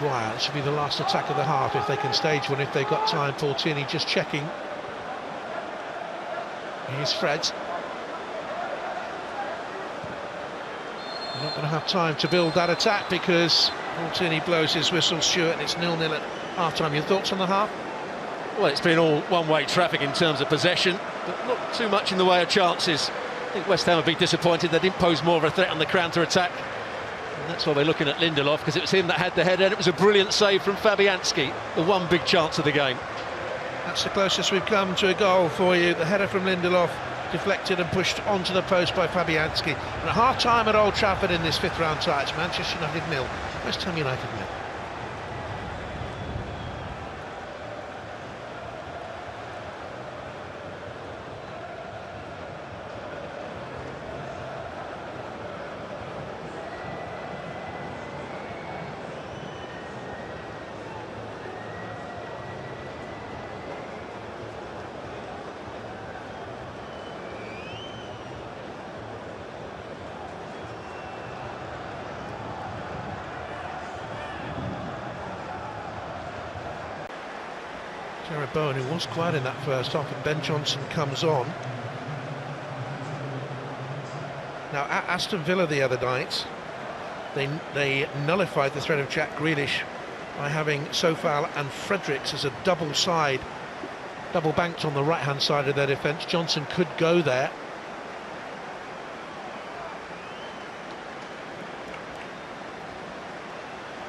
Maguire, this should be the last attack of the half if they can stage one, if they've got time. Paul Tierney just checking. Here's Fred. They're not going to have time to build that attack because Paul Tierney blows his whistle, Stuart, and it's 0-0 at half-time. Your thoughts on the half? Well, it's been all one-way traffic in terms of possession, but not too much in the way of chances. I think West Ham would be disappointed they didn't pose more of a threat on the counter-attack. And that's why we're looking at Lindelof, because it was him that had the header, and it was a brilliant save from Fabianski, the one big chance of the game. That's the closest we've come to a goal for you. The header from Lindelof, deflected and pushed onto the post by Fabianski. And at half-time at Old Trafford in this fifth round tie, it's Manchester United 0, West Ham United 0. Jared Bowen, who was quiet in that first half, and Ben Johnson comes on. Now, at Aston Villa the other night, they nullified the threat of Jack Grealish by having Sofal and Fredericks as a double banked on the right-hand side of their defence. Johnson could go there.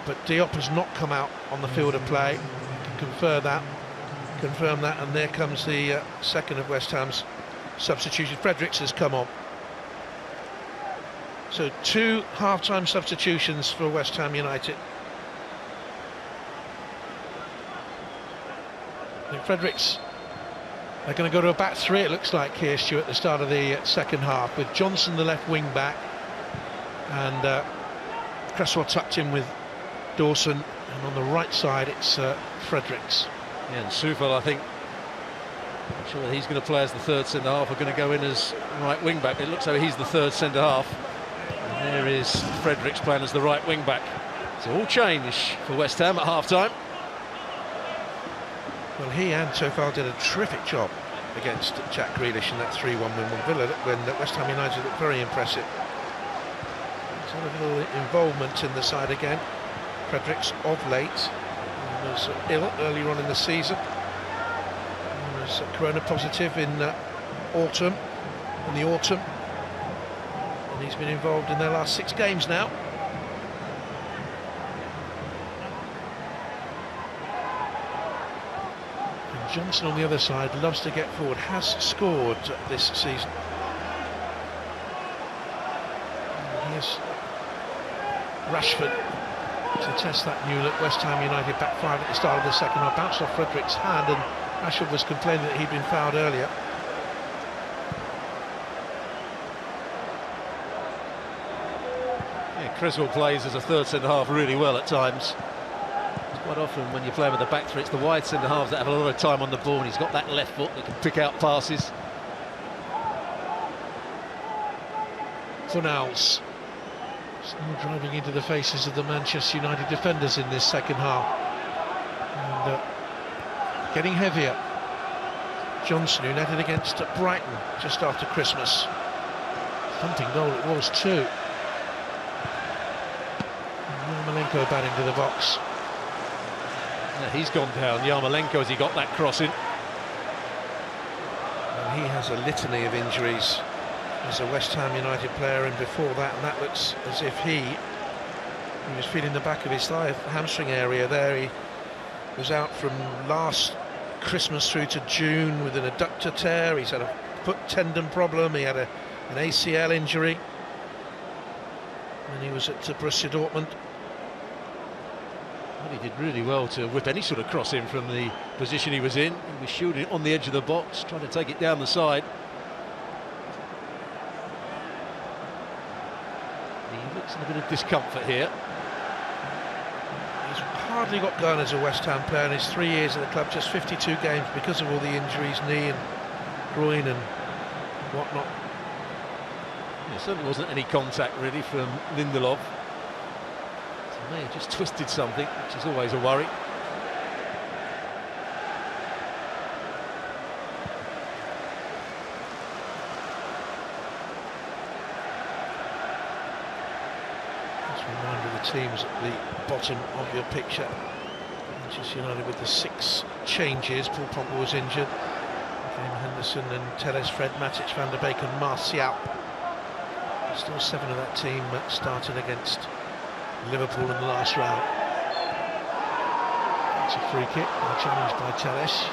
But Diop has not come out on the field of play. I can confer that. confirm that, and there comes the second of West Ham's substitutions. Fredericks has come on. So 2 half-time substitutions for West Ham United. I think Fredericks, they're going to go to a back 3, it looks like, here, Stuart, at the start of the second half, with Johnson the left wing back, and Cresswell tucked in with Dawson, and on the right side it's Fredericks. Yeah, and Soufal, I think, I'm sure that he's going to play as the third centre-half, are going to go in as right wing-back. It looks like he's the third centre-half. And there is Fredericks playing as the right wing-back. So all change for West Ham at half-time. Well, he and Soufal did a terrific job against Jack Grealish in that 3-1 win with Villa, when West Ham United looked very impressive. Sort of a little involvement in the side again. Fredericks of late was ill earlier on in the season. He was corona positive in the autumn, and he's been involved in their last 6 games now. And Johnson on the other side loves to get forward, has scored this season. And here's Rashford to test that new look. West Ham United back 5 at the start of the second half, bounced off Fredericks' hand, and Rashford was complaining that he'd been fouled earlier. Yeah, Cresswell plays as a third centre-half really well at times. It's quite often when you're playing with the back 3, it's the wide centre-halves that have a lot of time on the ball, and he's got that left foot that can pick out passes. Fornals still driving into the faces of the Manchester United defenders in this second half, and getting heavier. Johnson, who netted against Brighton just after Christmas. Thumping goal it was too. Yarmolenko batting to the box. Yeah, he's gone down, Yarmolenko, as he got that cross in. And he has a litany of injuries as a West Ham United player, and before that, and that looks as if he was feeling the back of his thigh, hamstring area there. He was out from last Christmas through to June with an adductor tear. He's had a foot tendon problem, he had an ACL injury, and he was at Borussia Dortmund. Well, he did really well to whip any sort of cross in from the position he was in. He was shooting it on the edge of the box, trying to take it down the side. He looks in a bit of discomfort here. He's hardly got going as a West Ham player in his 3 years at the club, just 52 games because of all the injuries, knee and groin and whatnot. There certainly wasn't any contact really from Lindelof. So may have just twisted something, which is always a worry. The teams at the bottom of your picture. Manchester United with the 6 changes. Paul Pogba was injured. Graham Henderson and Telles, Fred, Matic, Van der Beek and Martial. Still 7 of that team started against Liverpool in the last round. It's a free kick, challenged by Telles.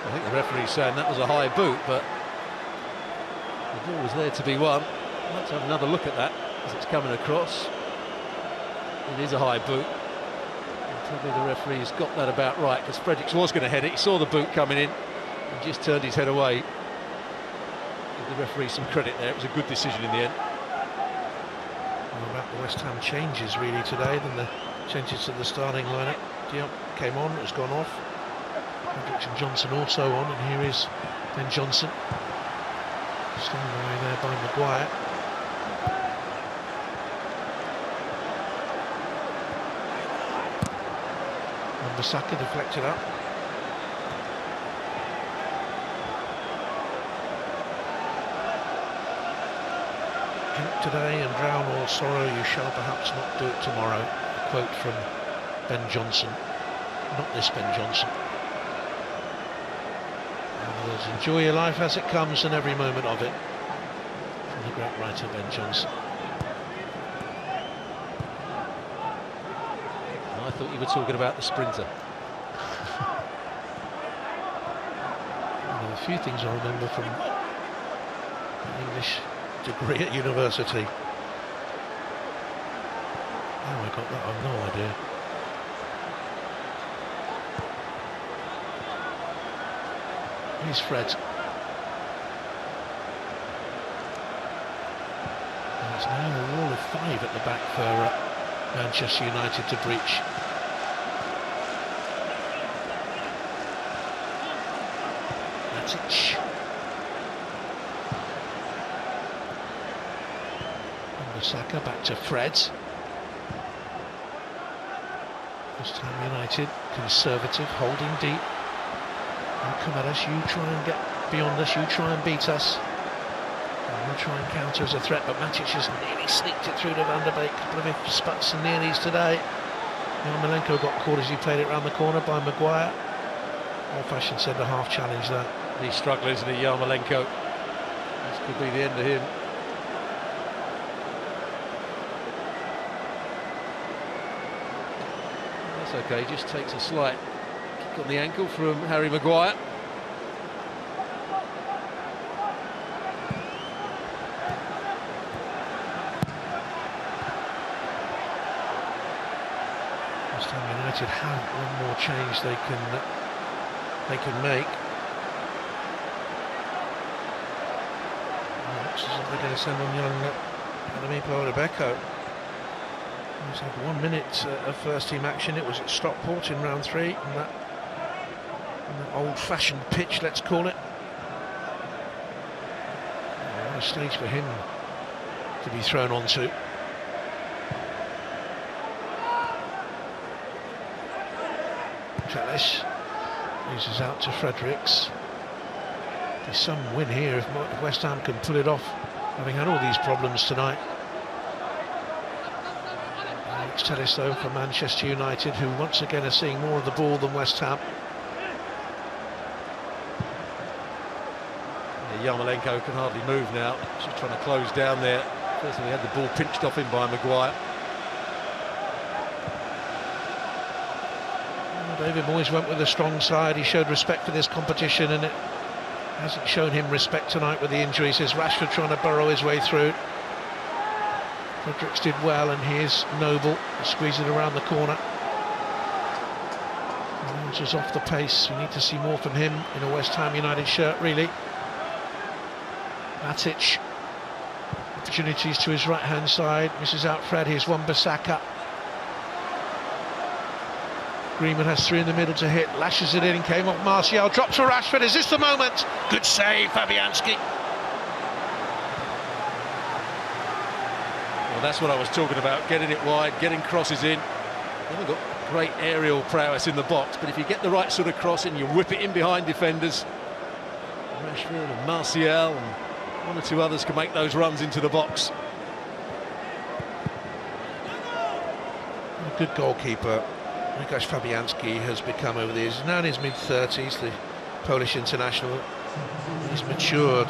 I think the referee's saying that was a high boot, but the ball was there to be won. Let's have another look at that as it's coming across. It is a high boot. And probably the referee's got that about right, because Fredericks was going to head it. He saw the boot coming in and just turned his head away. Give the referee some credit there. It was a good decision in the end. More about the West Ham changes really today than the changes to the starting lineup. Diop came on, has gone off. Fredericks and Johnson also on, and here is Ben Johnson. Standing away there by Maguire. Bissaka deflected up. Drink today and drown all sorrow, you shall perhaps not do it tomorrow. A quote from Ben Johnson. Not this Ben Johnson. In other words, enjoy your life as it comes and every moment of it. From the great writer Ben Johnson. I thought you were talking about the sprinter. A few things I remember from an English degree at university. How I got that, I've no idea. Here's Fred. There's now a wall of 5 at the back for Manchester United to breach. Matic. Saka back to Fred. West Ham United, conservative, holding deep. Oh, come at us, you try and get beyond us, you try and beat us. We'll try and counter as a threat, but Matic has nearly sneaked it through to Van der Beek. A couple of sputs and nearlies today. Yarmolenko got caught as he played it round the corner by Maguire. Old-fashioned centre-half challenge that. He's struggling, isn't he, Yarmolenko? This could be the end of him. That's okay, just takes a slight kick on the ankle from Harry Maguire. West Ham United have one more change they can make. Looks as if they're going to send on young Rebecca. He's had 1 minute of first team action. It was at Stockport in round 3 on that old-fashioned pitch, let's call it. What a stage for him to be thrown onto. Trellis uses out to Fredericks. There's some win here if West Ham can pull it off, having had all these problems tonight. Trellis though for Manchester United, who once again are seeing more of the ball than West Ham. Yarmolenko can hardly move now. Just trying to close down there. First he had the ball pinched off him by Maguire. David Moyes went with a strong side. He showed respect for this competition, and it hasn't shown him respect tonight with the injuries. There's Rashford trying to burrow his way through. Fredericks did well, and here's Noble squeezing it around the corner. Just off the pace. We need to see more from him in a West Ham United shirt, really. Matic, opportunities to his right hand side, misses out Fred. Here's Wan-Bissaka. Greenman has 3 in the middle to hit, lashes it in, came off Martial, drops for Rashford. Is this the moment? Good save, Fabianski. Well, that's what I was talking about, getting it wide, getting crosses in. They haven't got great aerial prowess in the box, but if you get the right sort of cross in, you whip it in behind defenders. Rashford and Martial and 1 or 2 others can make those runs into the box. A good goalkeeper. Łukasz Fabianski has become over the years. He's now in his mid-30s, the Polish international. He's matured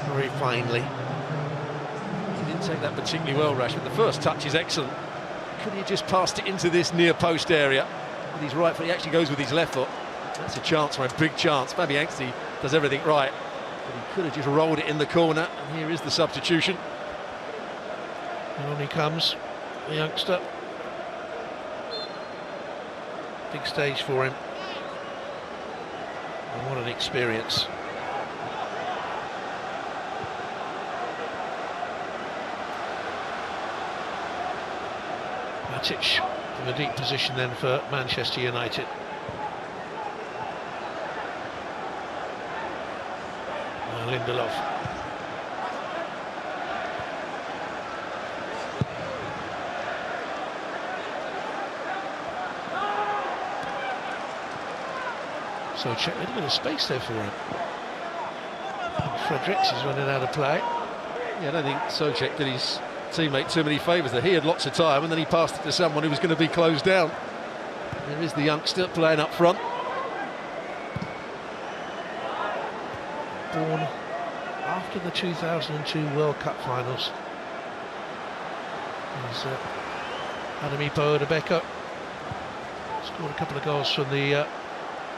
very finely. He didn't take that particularly well, Rashford. The first touch is excellent. Could he have just passed it into this near post area with his right foot? He actually goes with his left foot. That's a chance, for a big chance. Fabianski does everything right, but he could have just rolled it in the corner, and here is the substitution. And on he comes, the youngster. Big stage for him. And what an experience. Matic in a deep position then for Manchester United. Lindelof. So check a little bit of space there for him. Fredericks is running out of play. Yeah, I don't think Souček did his teammate too many favours there. He had lots of time and then he passed it to someone who was going to be closed down. There is the youngster playing up front. Born after the 2002 World Cup finals. He's Ademi Rebecca. Scored a couple of goals from the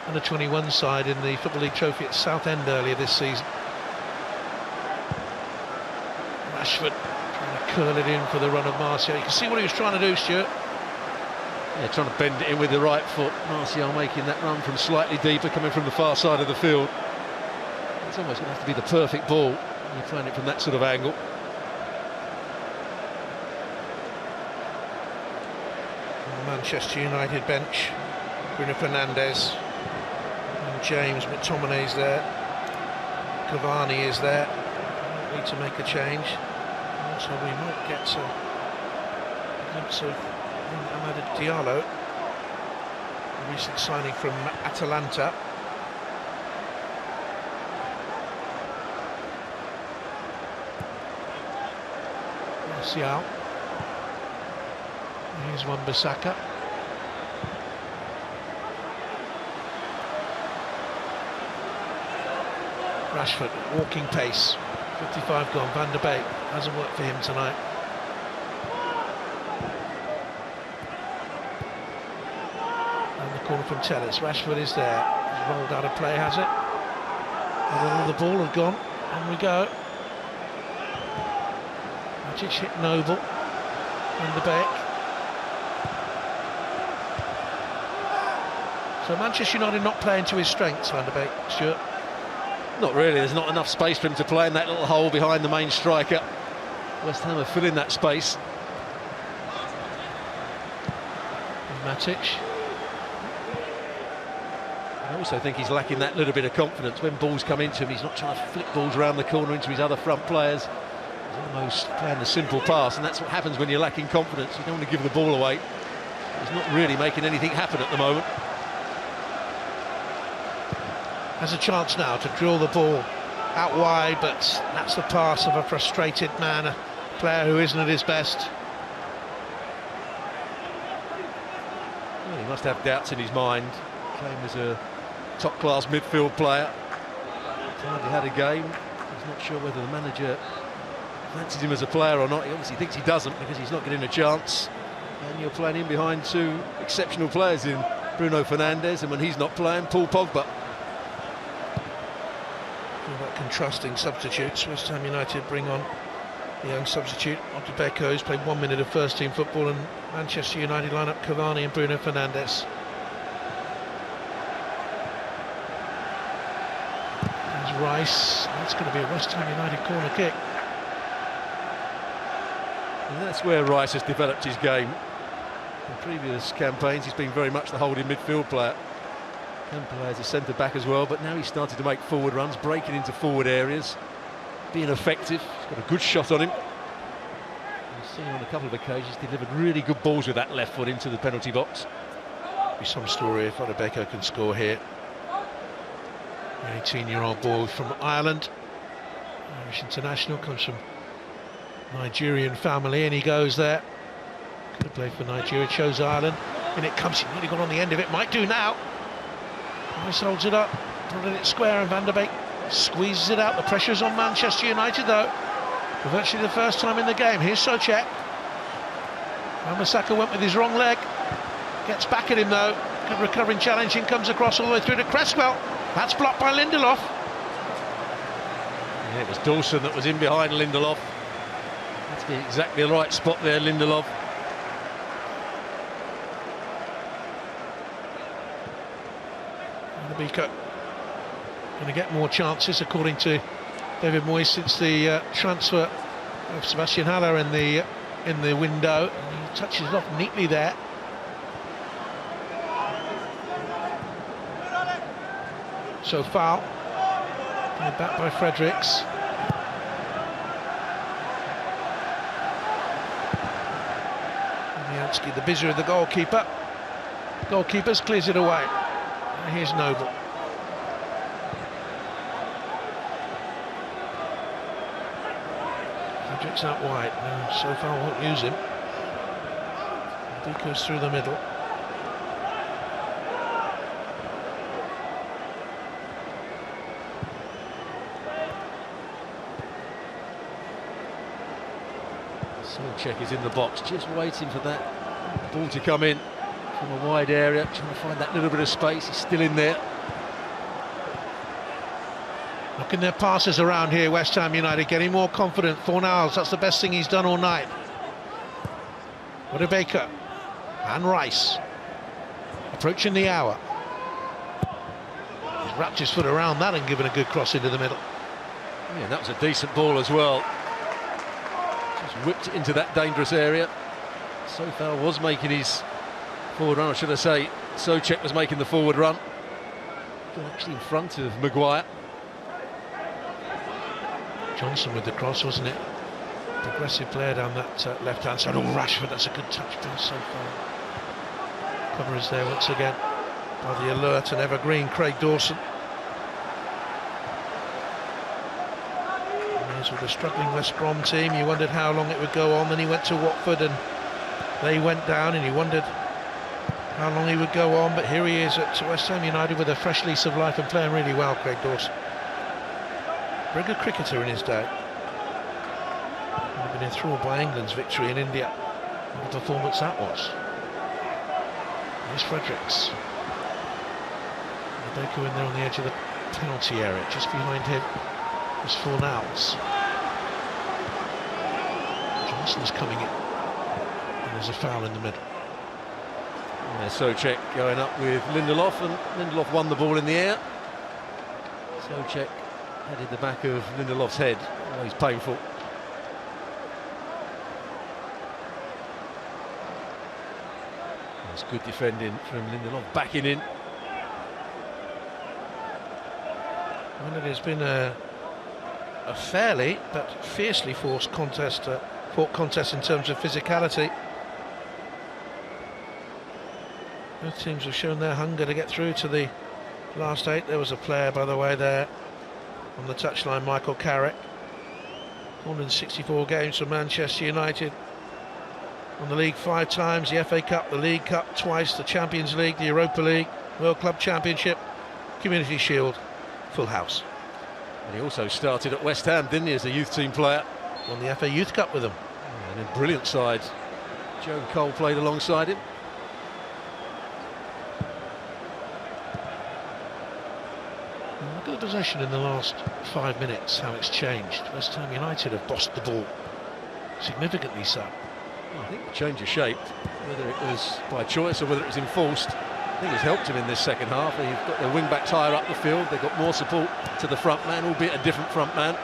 under-21 side in the Football League Trophy at Southend earlier this season. Rashford trying to curl it in for the run of Martial. You can see what he was trying to do, Stuart. Yeah, trying to bend it in with the right foot. Martial making that run from slightly deeper, coming from the far side of the field. It's almost going to have to be the perfect ball when you're playing it from that sort of angle. Manchester United bench, Bruno Fernandes and James McTominay's there. Cavani is there. Need to make a change. So we might get a glimpse of Amad Diallo, a recent signing from Atalanta. Martial. Here's Wan-Bissaka. Rashford, walking pace. 55 gone. Van der Beek hasn't worked for him tonight. And the corner from Tellers. Rashford is there. He's rolled out of play, has it? And the ball had gone. On we go. Matic hit Noble. Van der Beek. So Manchester United not playing to his strengths, Van der Beek, Stuart? Not really, there's not enough space for him to play in that little hole behind the main striker. West Ham are filling that space. And Matic. I also think he's lacking that little bit of confidence. When balls come into him, he's not trying to flick balls around the corner into his other front players. He's almost playing the simple pass, and that's what happens when you're lacking confidence. You don't want to give the ball away. He's not really making anything happen at the moment. Has a chance now to drill the ball out wide, but that's the pass of a frustrated man, a player who isn't at his best. Well, he must have doubts in his mind. Came as a top-class midfield player. He's hardly had a game. He's not sure whether the manager fancies him as a player or not. He obviously thinks he doesn't because he's not getting a chance. And you're playing in behind two exceptional players in Bruno Fernandes, and when he's not playing, Paul Pogba. About contrasting substitutes, West Ham United bring on the young substitute Ogbonna, who's played 1 minute of first-team football, and Manchester United line up Cavani and Bruno Fernandes. There's Rice. That's going to be a West Ham United corner kick. And that's where Rice has developed his game. In previous campaigns, he's been very much the holding midfield player. Can play as a centre-back as well, but now he's started to make forward runs, breaking into forward areas, being effective. He's got a good shot on him. We've seen him on a couple of occasions, delivered really good balls with that left foot into the penalty box. Be some story if Ogbonna can score here. 18-year-old boy from Ireland, Irish international, comes from Nigerian family, and he goes there. Could have played for Nigeria, chose Ireland, and it comes. He nearly got on the end of it, might do now. Rice holds it up, putting it square, and Van der Beek squeezes it out. The pressure's on Manchester United though, for virtually the first time in the game. Here's Soucek. Wan-Bissaka went with his wrong leg, gets back at him though. Good recovering, challenging, comes across all the way through to Cresswell. That's blocked by Lindelof. Yeah, it was Dawson that was in behind Lindelof. That's the exactly the right spot there, Lindelof. Bika going to get more chances, according to David Moyes, since the transfer of Sebastian Haller in the window. And he touches it off neatly there. So foul. Back by Fredericks. Mianski, the busy of the goalkeeper. Goalkeeper's clears it away. Here's Noble. Fredericks out wide. No, so far won't use him. He goes through the middle. Soucek is in the box, just waiting for that ball to come in from a wide area, trying to find that little bit of space. He's still in there. Working their passes around here, West Ham United, getting more confident. Fornals, that's the best thing he's done all night. What a Baker. And Rice. Approaching the hour. He's wrapped his foot around that and given a good cross into the middle. Yeah, that was a decent ball as well. Just whipped it into that dangerous area. Sofal was making his forward run, or should I say, Souček was making the forward run. Actually in front of Maguire. Johnson with the cross, wasn't it? Progressive player down that left-hand side. Oh, Rashford, that's a good touch by Sofal. Cover is there once again by the alert and evergreen Craig Dawson. With a struggling West Brom team, you wondered how long it would go on. Then he went to Watford and they went down, and you wondered how long he would go on. But here he is at West Ham United with a fresh lease of life and playing really well, Craig Dawson. Very good cricketer in his day. He'd been enthralled by England's victory in India. What a performance that was. Here's Fredericks. Baker in there on the edge of the penalty area. Just behind him was Fornals. Johnson's coming in. And there's a foul in the middle. Yeah, Souček going up with Lindelof, and Lindelof won the ball in the air. Souček headed the back of Lindelof's head. Oh, he's painful. That's good defending from Lindelof, backing in. Well, it has been a fairly but fiercely fought contest in terms of physicality. Both teams have shown their hunger to get through to the last 8. There was a player, by the way, there on the touchline, Michael Carrick. 164 games for Manchester United. Won the league 5 times, the FA Cup, the League Cup twice, the Champions League, the Europa League, World Club Championship, Community Shield, full house. And he also started at West Ham, didn't he, as a youth team player? Won the FA Youth Cup with them. And a brilliant side. Joe Cole played alongside him. Look at the possession in the last 5 minutes, how it's changed. West Ham United have bossed the ball, significantly so. Well, I think the change of shape, whether it was by choice or whether it was enforced, I think it's helped him in this second half. They've got their wing-backs higher up the field, they've got more support to the front man, albeit a different front man.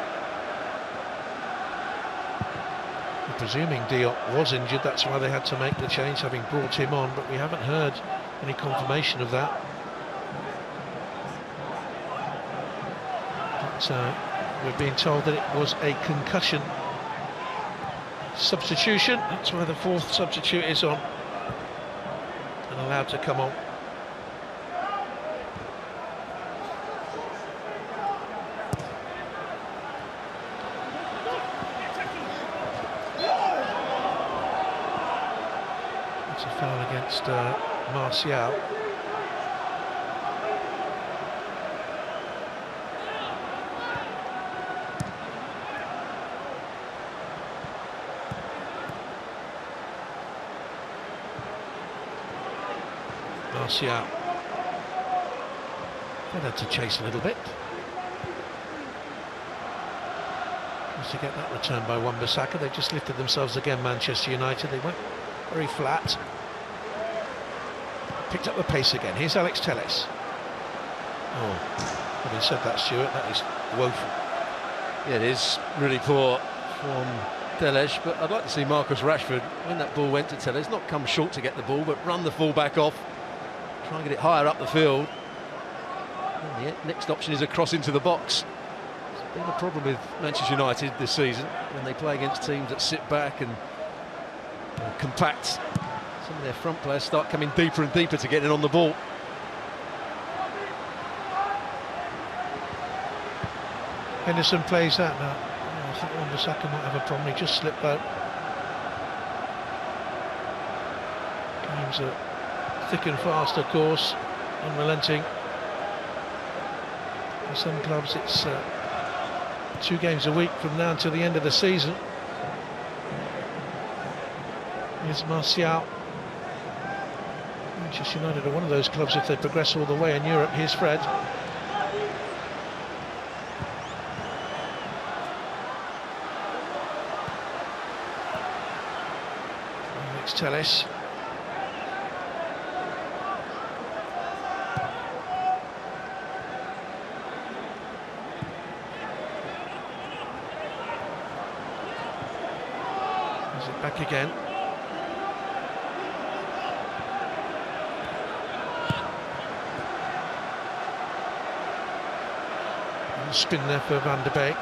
Presuming Diop was injured, that's why they had to make the change, having brought him on, but we haven't heard any confirmation of that. But we're being told that it was a concussion substitution. That's why the 4th substitute is on and allowed to come on. It's a foul against Martial. Martial. They'd had to chase a little bit. Just to get that return by Wan-Bissaka. They just lifted themselves again, Manchester United. They went very flat. Picked up the pace again. Here's Alex Telles. Oh, having said that, Stuart, that is woeful. Yeah, it is really poor from Telles, but I'd like to see Marcus Rashford, when that ball went to Telles, not come short to get the ball, but run the full-back off, try and get it higher up the field. And the next option is a cross into the box. It's been a problem with Manchester United this season when they play against teams that sit back and compact. Some of their front players start coming deeper and deeper to get in on the ball. Henderson plays that now. I think Wan-Bissaka might have a problem. He just slipped out. Games are thick and fast, of course, unrelenting. For some clubs, it's 2 games a week from now until the end of the season. Here's Martial. Manchester United are one of those clubs if they progress all the way in Europe. Here's Fred. Alex Telles. Is it back again? Spin there for Van der Beek.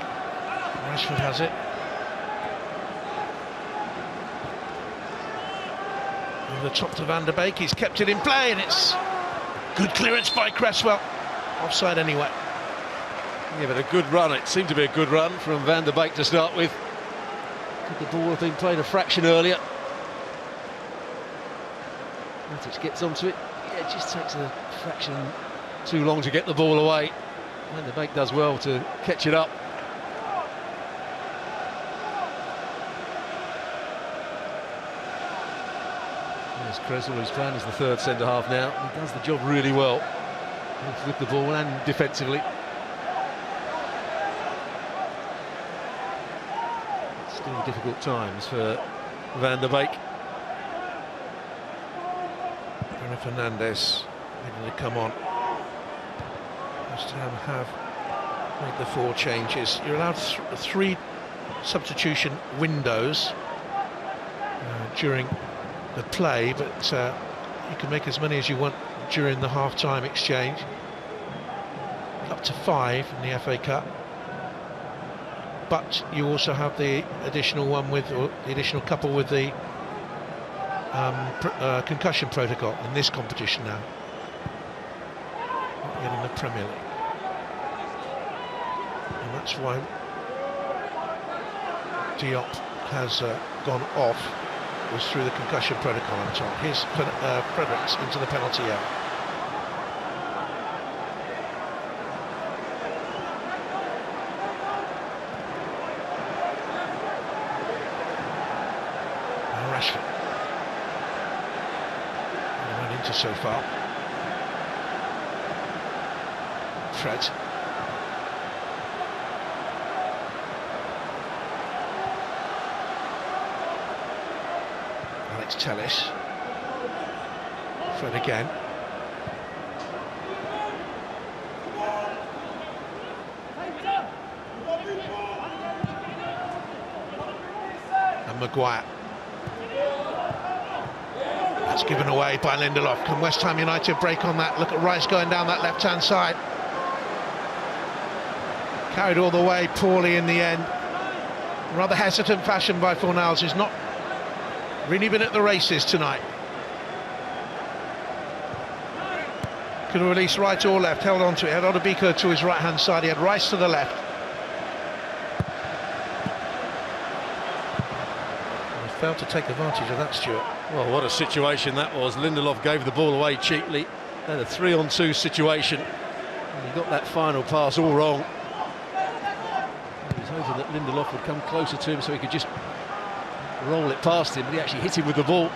Rashford has it. Over the top to Van der Beek, he's kept it in play, and it's good clearance by Cresswell. Offside anyway. Yeah, but a good run. It seemed to be a good run from Van der Beek to start with. Could the ball have been played a fraction earlier? Matic gets onto it. Yeah, it just takes a fraction too long to get the ball away. Van der Beek does well to catch it up. There's Cresswell, who's playing as the third centre-half now. He does the job really well, both with the ball and defensively. Still difficult times for Van der Beek. Bruno Fernandes needing to come on. West Ham have made the 4 changes. You're allowed 3 substitution windows during the play, but you can make as many as you want during the half-time exchange. Up to 5 in the FA Cup. But you also have the additional one with, or the additional couple with the concussion protocol in this competition now. Not yet in the Premier League. And that's why Diop has gone off, was through the concussion protocol, I'm told. Here's Fredericks into the penalty area. Rashford. Run into so far. Fred. Alex Telles. Fred again. And Maguire. That's given away by Lindelof. Can West Ham United break on that? Look at Rice going down that left-hand side. Carried all the way poorly in the end. Rather hesitant fashion by Fornals, who's not really been at the races tonight. Could have released right or left, held on to it, had Ogbonna to his right-hand side, he had Rice to the left. And he failed to take advantage of that, Stuart. Well, what a situation that was. Lindelof gave the ball away cheaply. Had a 3-on-2 situation. And he got that final pass all wrong. He was hoping that Lindelof would come closer to him so he could just roll it past him, but he actually hit him with the ball.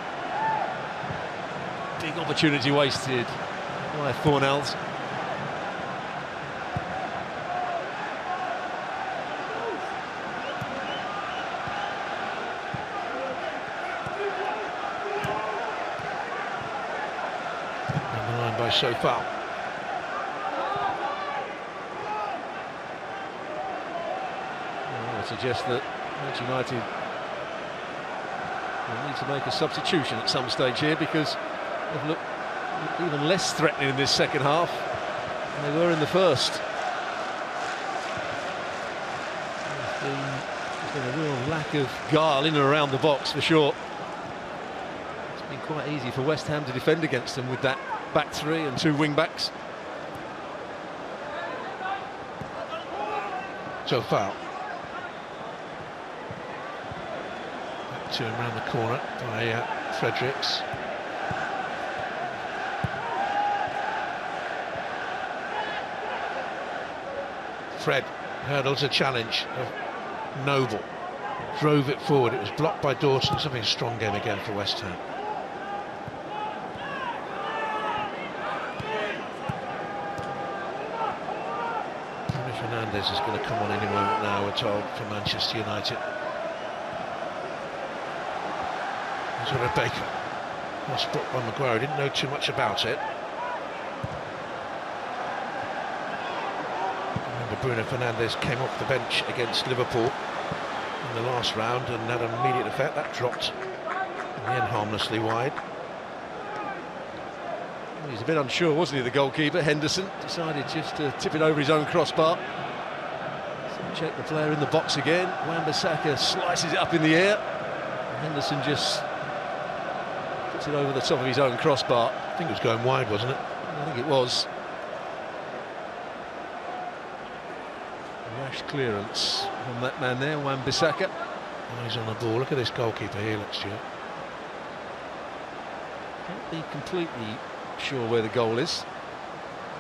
Big opportunity wasted by Fornals. By so far. I would suggest that Manchester United will need to make a substitution at some stage here, because they've looked even less threatening in this second half than they were in the first. There's been a real lack of guile in and around the box for sure. It's been quite easy for West Ham to defend against them with that back 3 and 2 wing-backs. So far. Back to him around the corner by Fredericks. Fred hurdles a challenge of Noble. Drove it forward, it was blocked by Dawson. Something strong game again for West Ham. Fernandes is going to come on any moment now, we're told, for Manchester United. Here's what a Baker. Lost block by Maguire, didn't know too much about it. Remember, Bruno Fernandes came off the bench against Liverpool in the last round and had an immediate effect. That dropped in the end harmlessly wide. He's a bit unsure, wasn't he, the goalkeeper? Henderson decided just to tip it over his own crossbar. So check the player in the box again. Wan-Bissaka slices it up in the air. Henderson just puts it over the top of his own crossbar. I think it was going wide, wasn't it? I think it was. Rash clearance on that man there, Wan-Bissaka. Eyes on the ball. Look at this goalkeeper here, look, Stuart. Can't be completely sure where the goal is.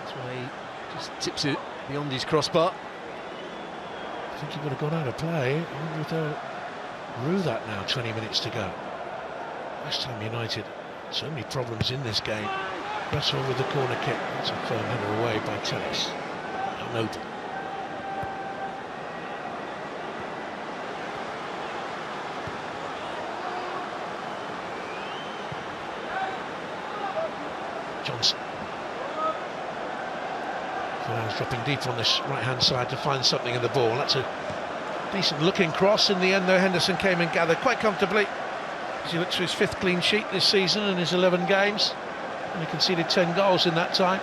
That's why he just tips it beyond his crossbar. I think he would have gone out of play. I wonder if they'll rue that now, 20 minutes to go. West Ham United, so many problems in this game. Russell with the corner kick. That's a firm header away by Tennis. Noble. Johnson. Fernandes dropping deep on this right-hand side to find something in the ball. That's a decent-looking cross. In the end, though, Henderson came and gathered quite comfortably as he looks for his 5th clean sheet this season in his 11 games. And he conceded 10 goals in that time.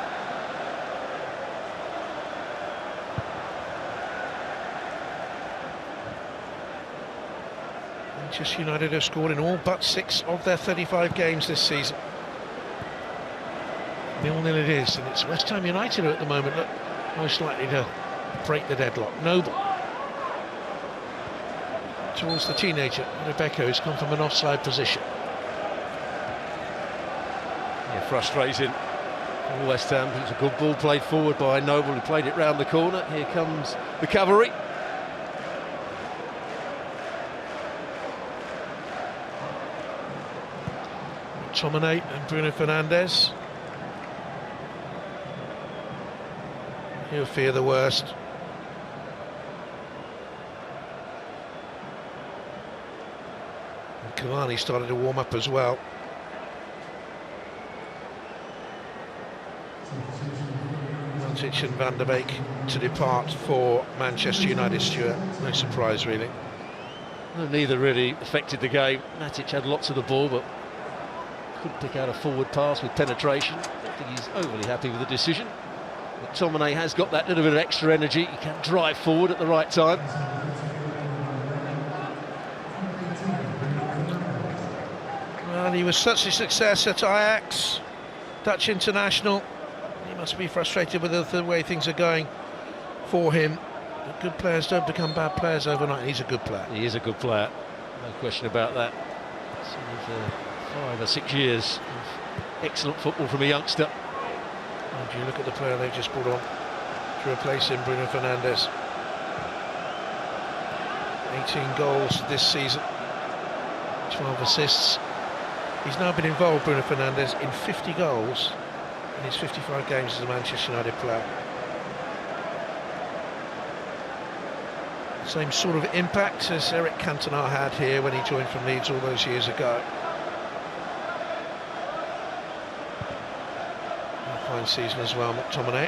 Manchester United have scored in all but 6 of their 35 games this season. 0-0 it is, and it's West Ham United who at the moment look most likely to break the deadlock. Noble towards the teenager, Rebecca, who's come from an offside position. Yeah, frustrating for West Ham. It's a good ball played forward by Noble, who played it round the corner. Here comes the cavalry. McTominay and Bruno Fernandes. He'll fear the worst. And Cavani started to warm up as well. Matic and Van der Beek to depart for Manchester United, Stuart. No surprise, really. No, neither really affected the game. Matic had lots of the ball, but couldn't pick out a forward pass with penetration. I don't think he's overly happy with the decision. McTominay has got that little bit of extra energy. He can drive forward at the right time. Well, he was such a success at Ajax, Dutch international. He must be frustrated with the way things are going for him. But good players don't become bad players overnight. He's a good player. He is a good player, no question about that. Sort of 5 or 6 years of excellent football from a youngster. And you look at the player they've just brought on to replace him, Bruno Fernandes. 18 goals this season, 12 assists. He's now been involved, Bruno Fernandes, in 50 goals in his 55 games as a Manchester United player. Same sort of impact as Eric Cantona had here when he joined from Leeds all those years ago. Fine season as well, McTominay.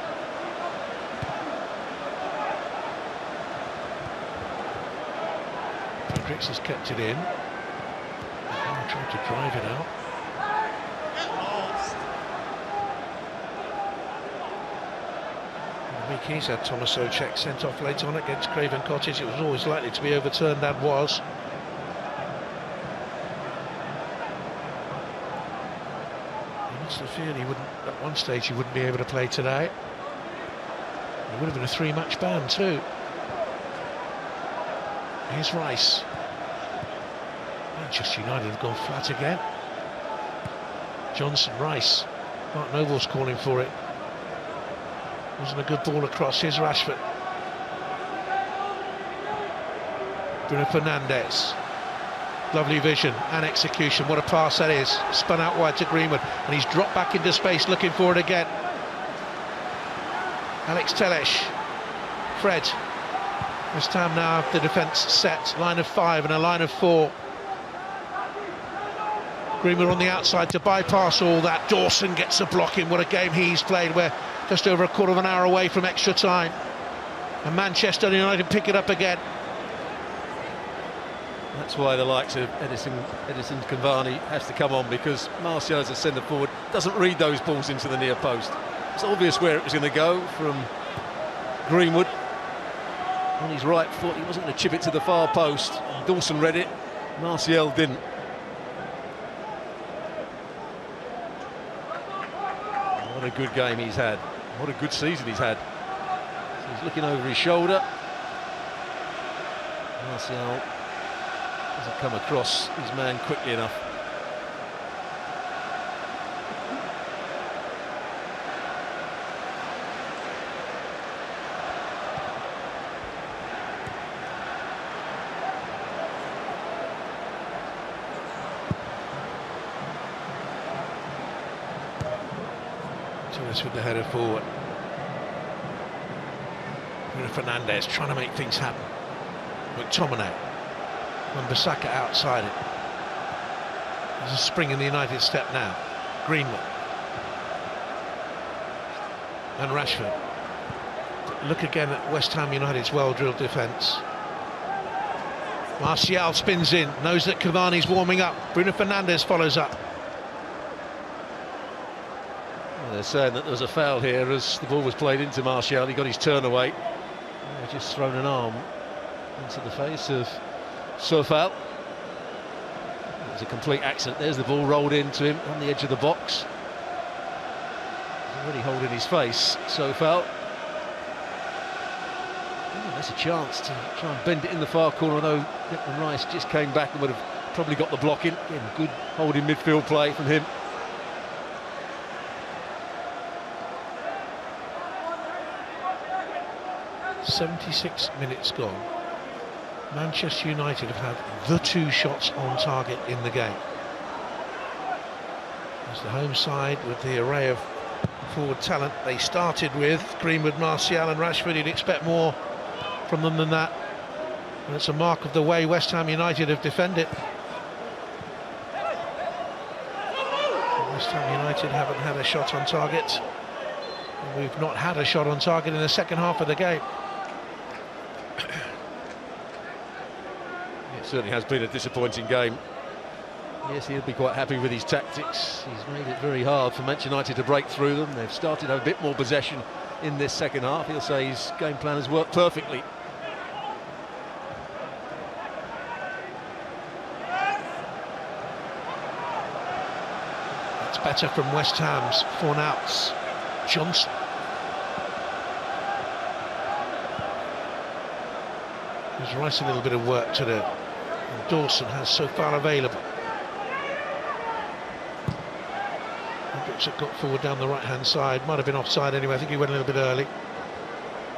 Fredericks has kept it in. Trying to drive it out. In the week he's had Thomas Souček sent off late on against Craven Cottage. It was always likely to be overturned, and was. I feel he wouldn't, at one stage he wouldn't be able to play today. It would have been a 3-match ban too. Here's Rice. Manchester United have gone flat again. Johnson, Rice. Mark Noble's calling for it. Wasn't a good ball across. Here's Rashford. Bruno Fernandes. Lovely vision and execution. What a pass that is. Spun out wide to Greenwood, and he's dropped back into space looking for it again. Alex Telles. Fred. West Ham now have the defence set. Line of 5 and a line of 4. Greenwood on the outside to bypass all that. Dawson gets a block in. What a game he's played. We're just over a quarter of an hour away from extra time. And Manchester United pick it up again. That's why the likes of Edison Cavani has to come on, because Martial as a centre forward doesn't read those balls into the near post. It's obvious where it was going to go from Greenwood. On his right foot, he wasn't going to chip it to the far post. Dawson read it, Martial didn't. What a good game he's had. What a good season he's had. So he's looking over his shoulder. Martial doesn't come across his man quickly enough. Torres with the header forward. Bruno Fernandes trying to make things happen. McTominay. Wan-Bissaka outside it. There's a spring in the United step now. Greenwood. And Rashford. Look again at West Ham United's well-drilled defence. Martial spins in, knows that Cavani's warming up. Bruno Fernandes follows up. Well, they're saying that there was a foul here as the ball was played into Martial. He got his turn away. Just thrown an arm into the face of Sofal. It was a complete accident. There's the ball rolled into him on the edge of the box. He's already holding his face, Sofal. That's a chance to try and bend it in the far corner, although Declan Rice just came back and would have probably got the block in. Again, good holding midfield play from him. .76 minutes gone. Manchester United have had the 2 shots on target in the game. As the home side with the array of forward talent they started with, Greenwood, Martial and Rashford, you'd expect more from them than that. And it's a mark of the way West Ham United have defended. West Ham United haven't had a shot on target. And we've not had a shot on target in the second half of the game. It certainly has been a disappointing game. Yes, he'll be quite happy with his tactics. He's made it very hard for Manchester United to break through them. They've started to have a bit more possession in this second half. He'll say his game plan has worked perfectly. It's better from West Ham's Fornals. Johnson. There's Rice a little bit of work to do. And Dawson has so far available. It got forward down the right hand side, might have been offside anyway. I think he went a little bit early.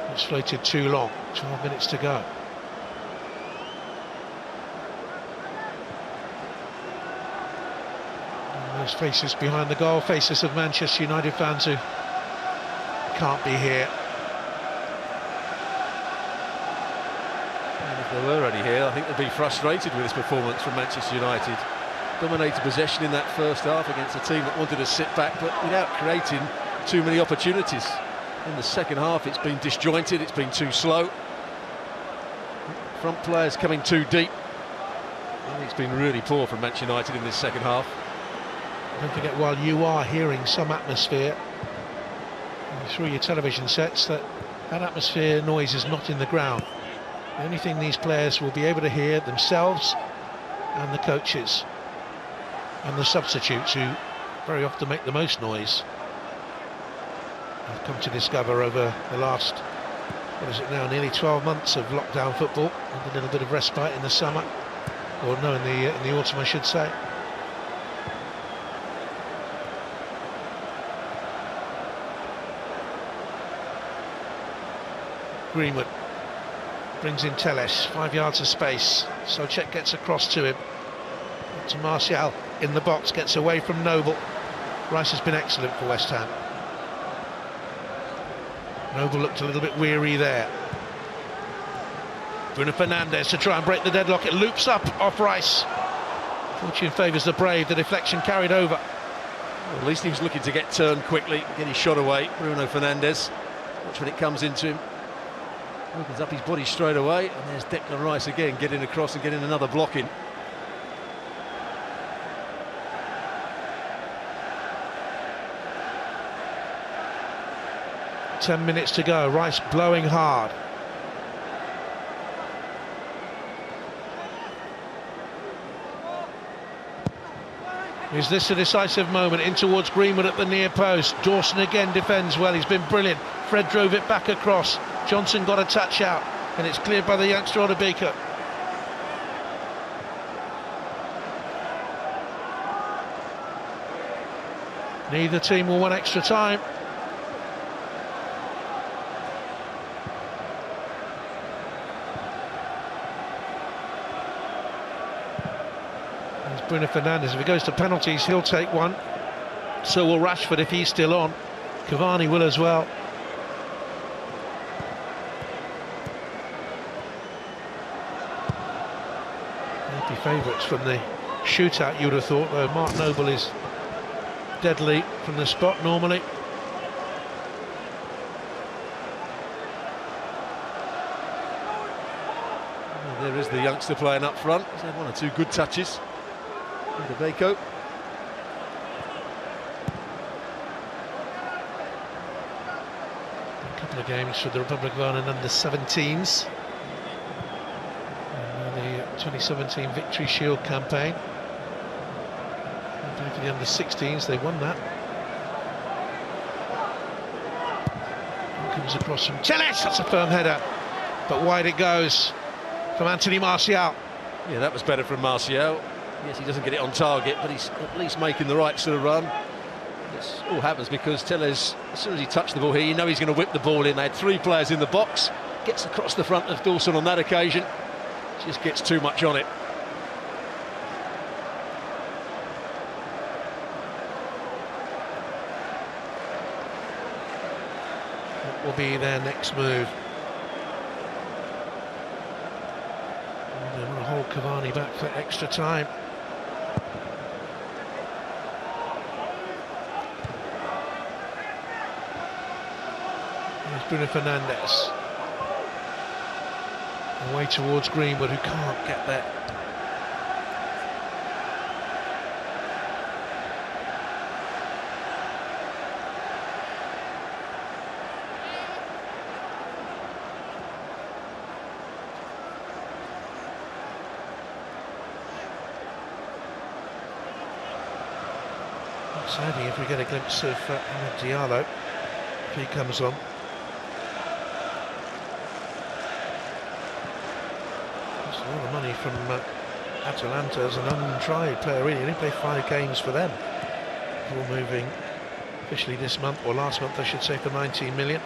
It's floated too long. 12 minutes to go. And those faces behind the goal, faces of Manchester United fans who can't be here. And if they were already here, I think they'd be frustrated with this performance from Manchester United. Dominated possession in that first half against a team that wanted to sit back, but without creating too many opportunities. In the second half, it's been disjointed, it's been too slow. Front players coming too deep. I think it's been really poor from Manchester United in this second half. Don't forget, while you are hearing some atmosphere through your television sets, that atmosphere noise is not in the ground. The only thing these players will be able to hear themselves and the coaches and the substitutes, who very often make the most noise. I've come to discover over the last, what is it now, nearly 12 months of lockdown football, with a little bit of respite in the summer, or no, in the autumn I should say. Greenwood brings in Telles, 5 yards of space. Soucek gets across to him. To Martial in the box, gets away from Noble. Rice has been excellent for West Ham. Noble looked a little bit weary there. Bruno Fernandes to try and break the deadlock. It loops up off Rice. Fortune favours the brave, the deflection carried over. Well, at least he was looking to get turned quickly, get his shot away. Bruno Fernandes, watch when it comes into him. Opens up his body straight away, and there's Declan Rice again, getting across and getting another block in. Ten minutes to go, Rice blowing hard. Is this a decisive moment? In towards Greenwood at the near post. Dawson again defends well, he's been brilliant. Fred drove it back across. Johnson got a touch out, and it's cleared by the youngster Ogbonna. Neither team will want extra time. Bruno Fernandes, if he goes to penalties, he'll take one. So will Rashford if he's still on. Cavani will as well. They'd be favourites from the shootout, you would have thought, though Mark Noble is deadly from the spot normally. Well, there is the youngster playing up front. He's had one or two good touches. Beko. A couple of games for the Republic of Ireland under-17s. The 2017 Victory Shield campaign. And for the under-16s, they won that. Comes across from Telles, that's a firm header, but wide it goes from Anthony Martial. Yeah, that was better from Martial. Yes, he doesn't get it on target, but he's at least making the right sort of run. This all happens because Telles, as soon as he touched the ball here, you know he's going to whip the ball in. They had three players in the box, gets across the front of Dawson on that occasion, just gets too much on it. What will be their next move? They want to hold Cavani back for extra time. Bruno Fernandes away towards Greenwood, who can't get there. Sadly, if we get a glimpse of Amad Diallo, if he comes on. A lot of money from Atalanta as an untried player, really. He only played 5 games for them before moving officially this month, or last month I should say, for 19 million.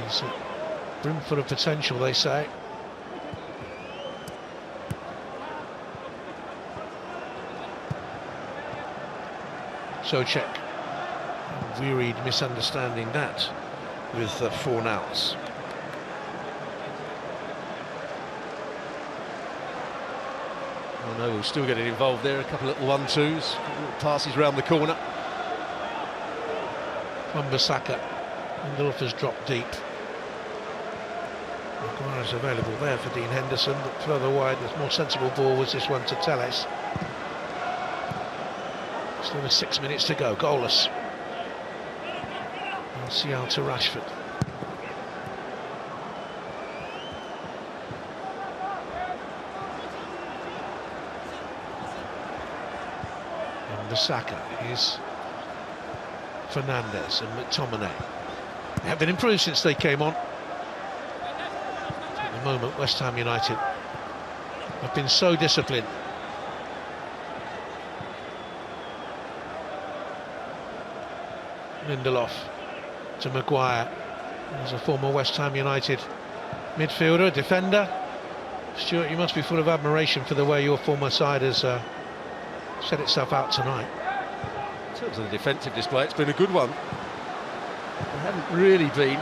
He's brimful of potential, they say. Socek, wearied misunderstanding that with 4 nouts. Oh no, we're still getting involved there. A couple of little 1-2s, passes round the corner. Wan-Bissaka, Lindelof has dropped deep. Ogbonna available there for Dean Henderson, but further wide, the more sensible ball was this one to Telles. Still with 6 minutes to go, goalless. Martial to Rashford. Wan-Bissaka, here's Fernandes and McTominay. They have been improved since they came on. At the moment, West Ham United have been so disciplined. Lindelof to Maguire. There's a former West Ham United midfielder, defender. Stuart, you must be full of admiration for the way your former side has set itself out tonight. In terms of the defensive display, it's been a good one. They haven't really been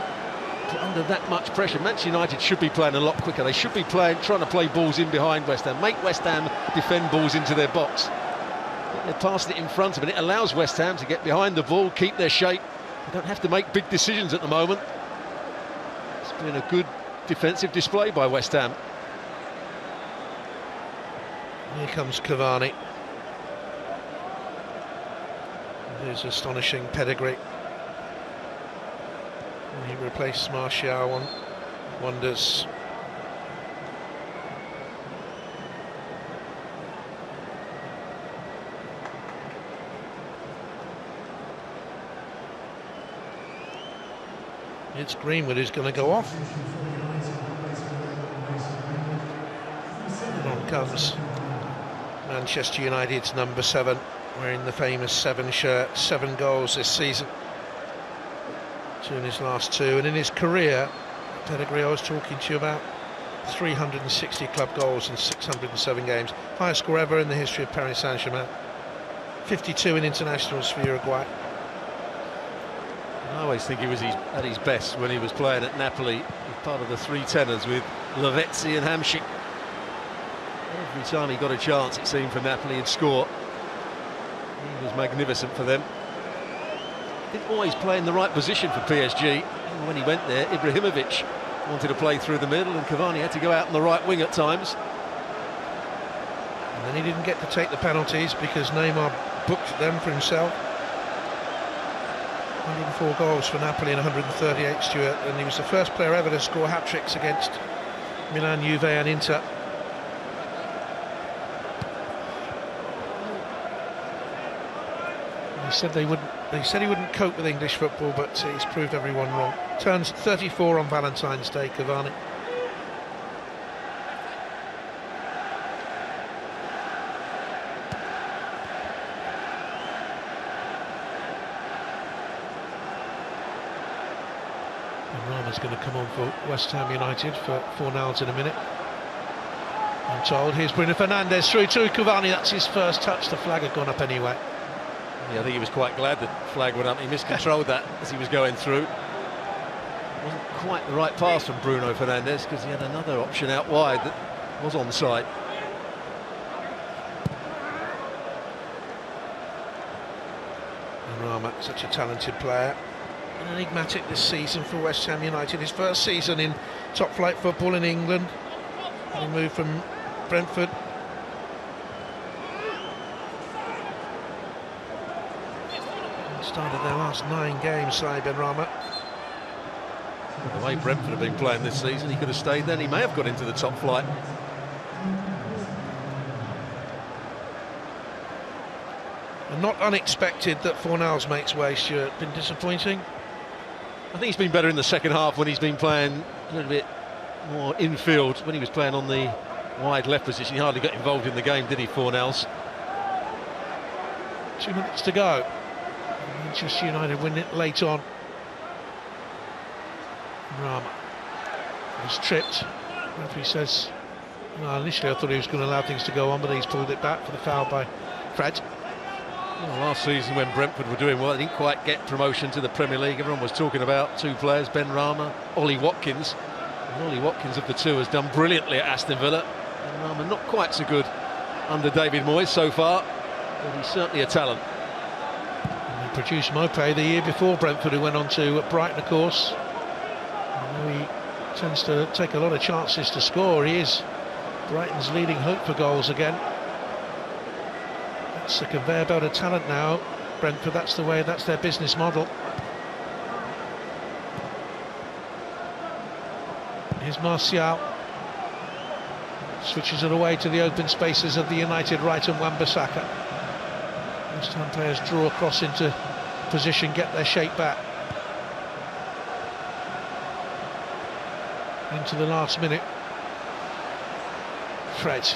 put under that much pressure. Manchester United should be playing a lot quicker. They should be trying to play balls in behind West Ham, make West Ham defend balls into their box. But they're passing it in front of them, and it allows West Ham to get behind the ball, keep their shape. They don't have to make big decisions at the moment. It's been a good defensive display by West Ham. Here comes Cavani. His astonishing pedigree. He replaced Martial on wonders. It's Greenwood who's going to go off. And on comes Manchester United's number 7, wearing the famous 7 shirt, 7 goals this season. 2 in his last 2, and in his career, pedigree I was talking to you about, 360 club goals in 607 games. Highest score ever in the history of Paris Saint-Germain. 52 in internationals for Uruguay. I always think he was at his best when he was playing at Napoli. He was part of the 3 tenors with Lavezzi and Hamšík. Every time he got a chance, it seemed, for Napoli, he'd score. He was magnificent for them. Didn't always play in the right position for PSG. Even when he went there, Ibrahimovic wanted to play through the middle, and Cavani had to go out on the right wing at times. And then he didn't get to take the penalties because Neymar booked them for himself. 104 goals for Napoli in 138, Stuart, and he was the first player ever to score hat-tricks against Milan, Juve and Inter. He said he wouldn't cope with English football, but he's proved everyone wrong. Turns 34 on Valentine's Day, Cavani. Rama's going to come on for West Ham United for Fornals in a minute, I'm told. Here's Bruno Fernandes through to Cavani. That's his first touch. The flag had gone up anyway. Yeah, I think he was quite glad the flag went up. He miscontrolled that as he was going through. Wasn't quite the right pass from Bruno Fernandes because he had another option out wide that was onside. Rama, such a talented player. Enigmatic this season for West Ham United. His first season in top flight football in England. He moved from Brentford. Started their last 9 games, Saïd Benrahma. The way Brentford have been playing this season, he could have stayed there. He may have got into the top flight. And not unexpected that Fornals makes way, Stuart. Been disappointing. I think he's been better in the second half when he's been playing a little bit more infield. When he was playing on the wide left position, he hardly got involved in the game, did he, Fornals? 2 minutes to go. Manchester United win it late on. Rama was tripped. Referee says, well, initially I thought he was going to allow things to go on, but he's pulled it back for the foul by Fred. Well, last season when Brentford were doing well, they didn't quite get promotion to the Premier League. Everyone was talking about 2 players, Benrahma, Ollie Watkins. And Ollie Watkins of the 2 has done brilliantly at Aston Villa. Benrahma not quite so good under David Moyes so far, but he's certainly a talent. And he produced Mopé the year before Brentford, who went on to Brighton, of course. He tends to take a lot of chances to score. He is Brighton's leading hope for goals again. It's a conveyor belt of talent now, Brentford. That's the way, that's their business model. Here's Martial. Switches it away to the open spaces of the United right and Wan-Bissaka. West Ham players draw across into position, get their shape back. Into the last minute. Fred.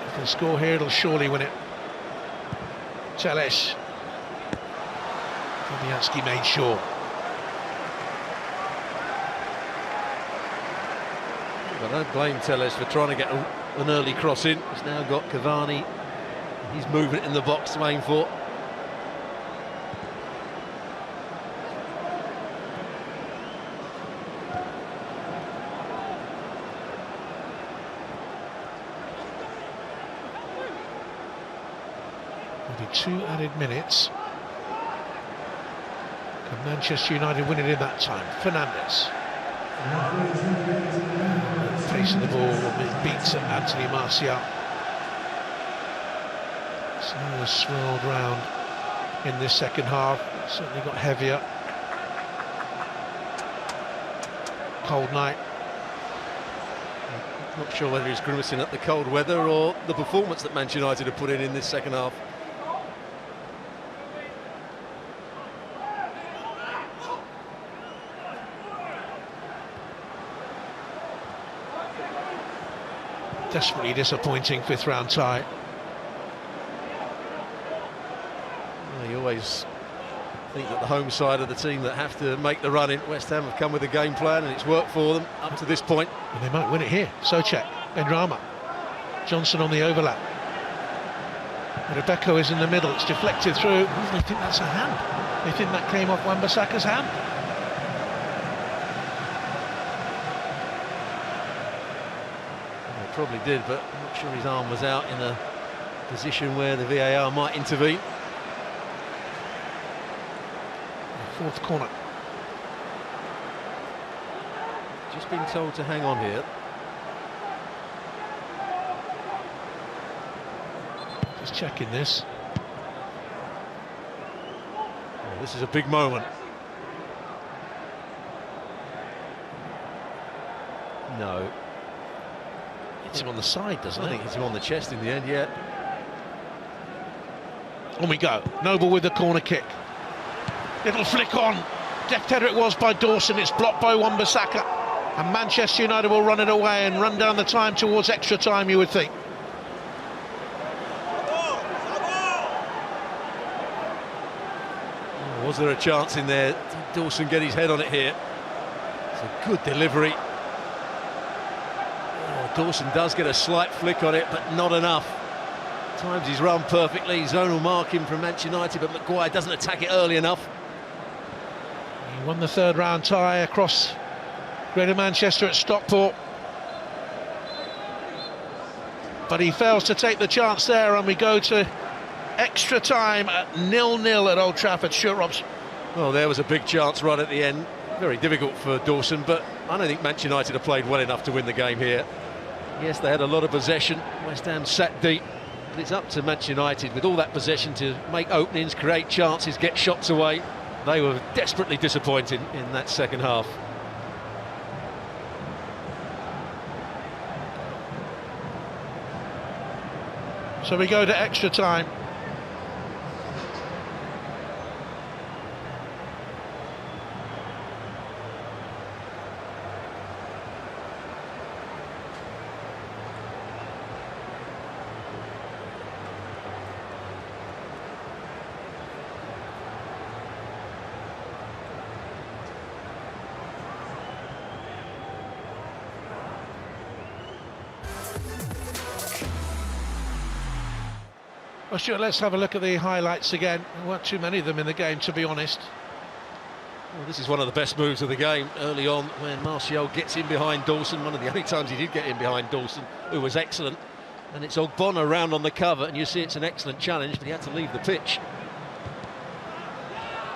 If they score here, it'll surely win it. Telles. Fabianski made sure. I don't blame Telles for trying to get an early cross in. He's now got Cavani. He's moving it in the box to aim for. Maybe 2 added minutes. Can Manchester United win it in that time? Fernandes. Pace of the ball beats Anthony Martial. So has swirled round in this second half. Certainly got heavier. Cold night. Not sure whether he's grimacing at the cold weather or the performance that Manchester United have put in this second half. Desperately disappointing fifth round tie. Well, you always think that the home side of the team that have to make the run in. West Ham have come with a game plan and it's worked for them up to this point. And they might win it here. Souček, Benrahma, Johnson on the overlap. Rebecca is in the middle, it's deflected through. Oh, they think that's a hand. They think that came off Wan-Bissaka's hand. Probably did, but I'm not sure his arm was out in a position where the VAR might intervene. Fourth corner. Just been told to hang on here. Just checking this. Oh, this is a big moment. No. Hits him on the side, doesn't it? I think hits him on the chest in the end, yeah. On we go. Noble with the corner kick. Little flick on. Deft header it was by Dawson. It's blocked by Wan-Bissaka. And Manchester United will run it away and run down the time towards extra time, you would think. Oh, was there a chance in there? Did Dawson get his head on it here? It's a good delivery. Dawson does get a slight flick on it, but not enough. Times he's run perfectly. Zonal marking from Manchester United, but Maguire doesn't attack it early enough. He won the third round tie across Greater Manchester at Stockport. But he fails to take the chance there, and we go to extra time at 0-0 at Old Trafford. Stuart Robson. Well, there was a big chance right at the end. Very difficult for Dawson, but I don't think Manchester United have played well enough to win the game here. Yes, they had a lot of possession. West Ham sat deep. But it's up to Manchester United with all that possession to make openings, create chances, get shots away. They were desperately disappointing in that second half. So we go to extra time. Well, Stuart, let's have a look at the highlights again. There weren't too many of them in the game, to be honest. Well, this is one of the best moves of the game early on when Martial gets in behind Dawson. One of the only times he did get in behind Dawson, who was excellent. And it's Ogbonna round on the cover, and you see it's an excellent challenge, but he had to leave the pitch.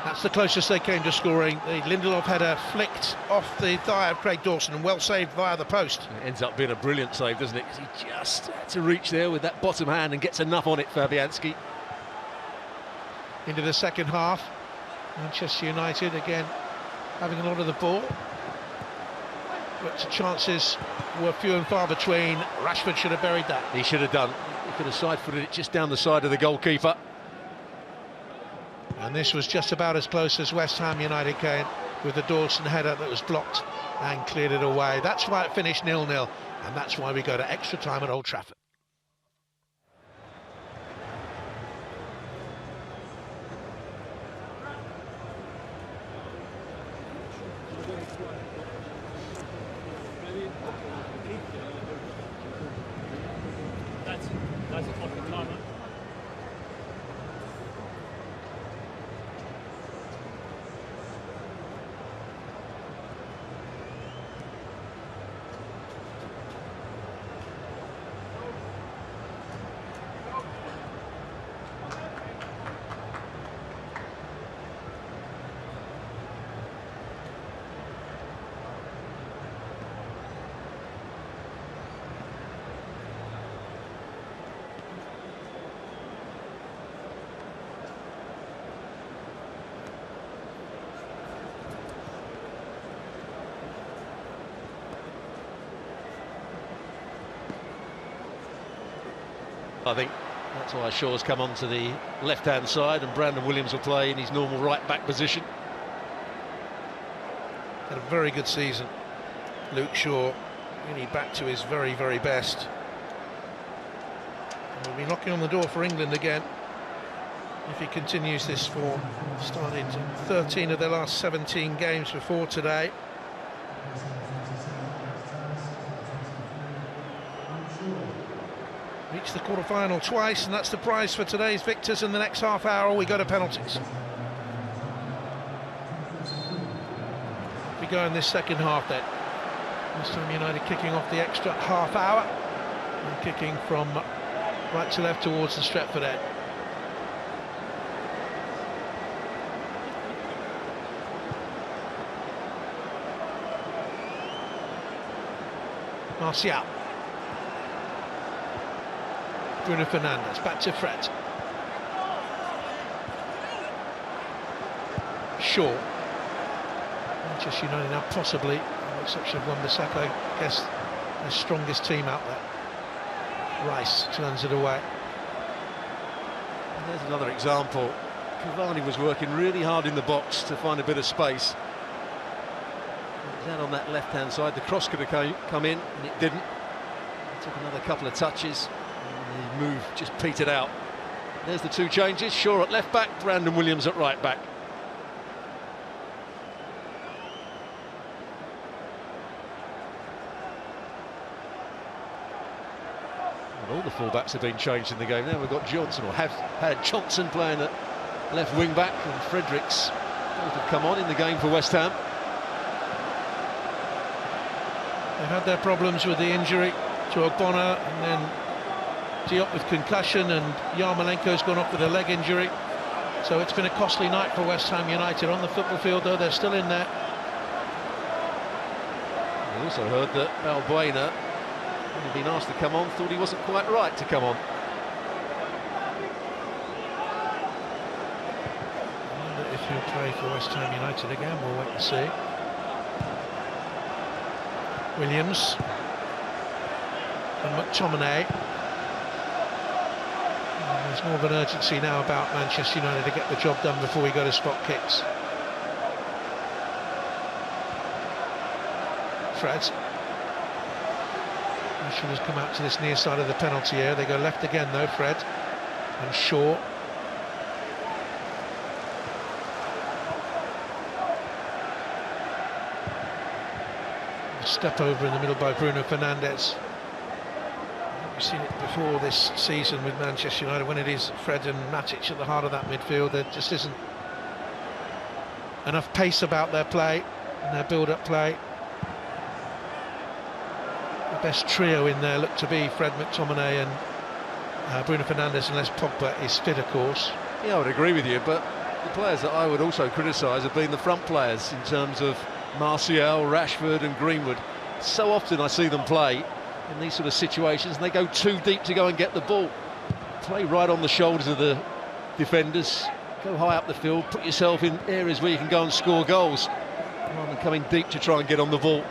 That's the closest they came to scoring. The Lindelof header flicked off the thigh of Craig Dawson and well saved via the post. It ends up being a brilliant save, doesn't it? Because he just had to reach there with that bottom hand and gets enough on it, Fabianski. Into the second half. Manchester United again having a lot of the ball. But chances were few and far between. Rashford should have buried that. He should have done. He could have side-footed it just down the side of the goalkeeper. And this was just about as close as West Ham United came with the Dawson header that was blocked and cleared it away. That's why it finished 0-0, and that's why we go to extra time at Old Trafford. That's a fucking timer. I think that's why Shaw's come onto the left-hand side, and Brandon Williams will play in his normal right-back position. Had a very good season, Luke Shaw, really back to his very, very best. And we'll be knocking on the door for England again if he continues this form. Started 13 of their last 17 games before today. Reached the quarter-final twice, and that's the prize for today's victors. In the next half hour, we go to penalties. We go in this second half then. West Ham United kicking off the extra half hour and kicking from right to left towards the Stretford end. Martial. Bruno Fernandes, back to Fred. Shaw. Manchester United now possibly, with exception of Wan-Bissaka, I guess, the strongest team out there. Rice turns it away. And there's another example. Cavani was working really hard in the box to find a bit of space. He's out on that left-hand side. The cross could have come in, and it didn't. It took another couple of touches. The move just petered out. There's the two changes. Shaw at left back, Brandon Williams at right back. And all the fullbacks have been changed in the game. Now we've got Johnson, or have had Johnson playing at left wing back, and Fredericks both have come on in the game for West Ham. They've had their problems with the injury to Ogbonna, and then Diop with concussion, and Yarmolenko's gone off with a leg injury. So it's been a costly night for West Ham United. On the football field, though, they're still in there. We also heard that Ogbonna, when he'd been asked to come on, thought he wasn't quite right to come on. I wonder if he'll play for West Ham United again. We'll wait and see. Williams and McTominay. There's more of an urgency now about Manchester United to get the job done before we go to spot kicks. Fred. Rashford has come out to this near side of the penalty area. They go left again though, Fred and Shaw. A step over in the middle by Bruno Fernandes. We've seen it before this season with Manchester United. When it is Fred and Matic at the heart of that midfield, there just isn't enough pace about their play and their build-up play. The best trio in there look to be Fred, McTominay and Bruno Fernandes, unless Pogba is fit, of course. Yeah, I would agree with you, but the players that I would also criticise have been the front players in terms of Martial, Rashford and Greenwood. So often I see them play in these sort of situations and they go too deep to go and get the ball. Play right on the shoulders of the defenders, go high up the field, put yourself in areas where you can go and score goals rather than coming deep to try and get on the ball.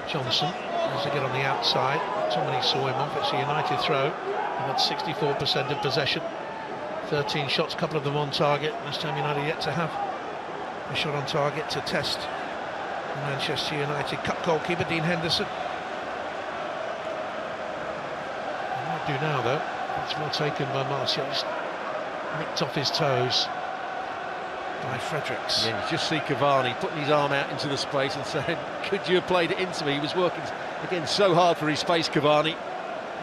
Johnson has to get on the outside. Somebody saw him off. It's a United throw. They've had 64% of possession, 13 shots, a couple of them on target. West Ham United yet to have a shot on target to test the Manchester United Cup goalkeeper Dean Henderson. Do now though. It's well taken by Martial. Just nicked off his toes by Fredericks. Yeah, you just see Cavani putting his arm out into the space and saying, could you have played it into me? He was working again so hard for his space, Cavani.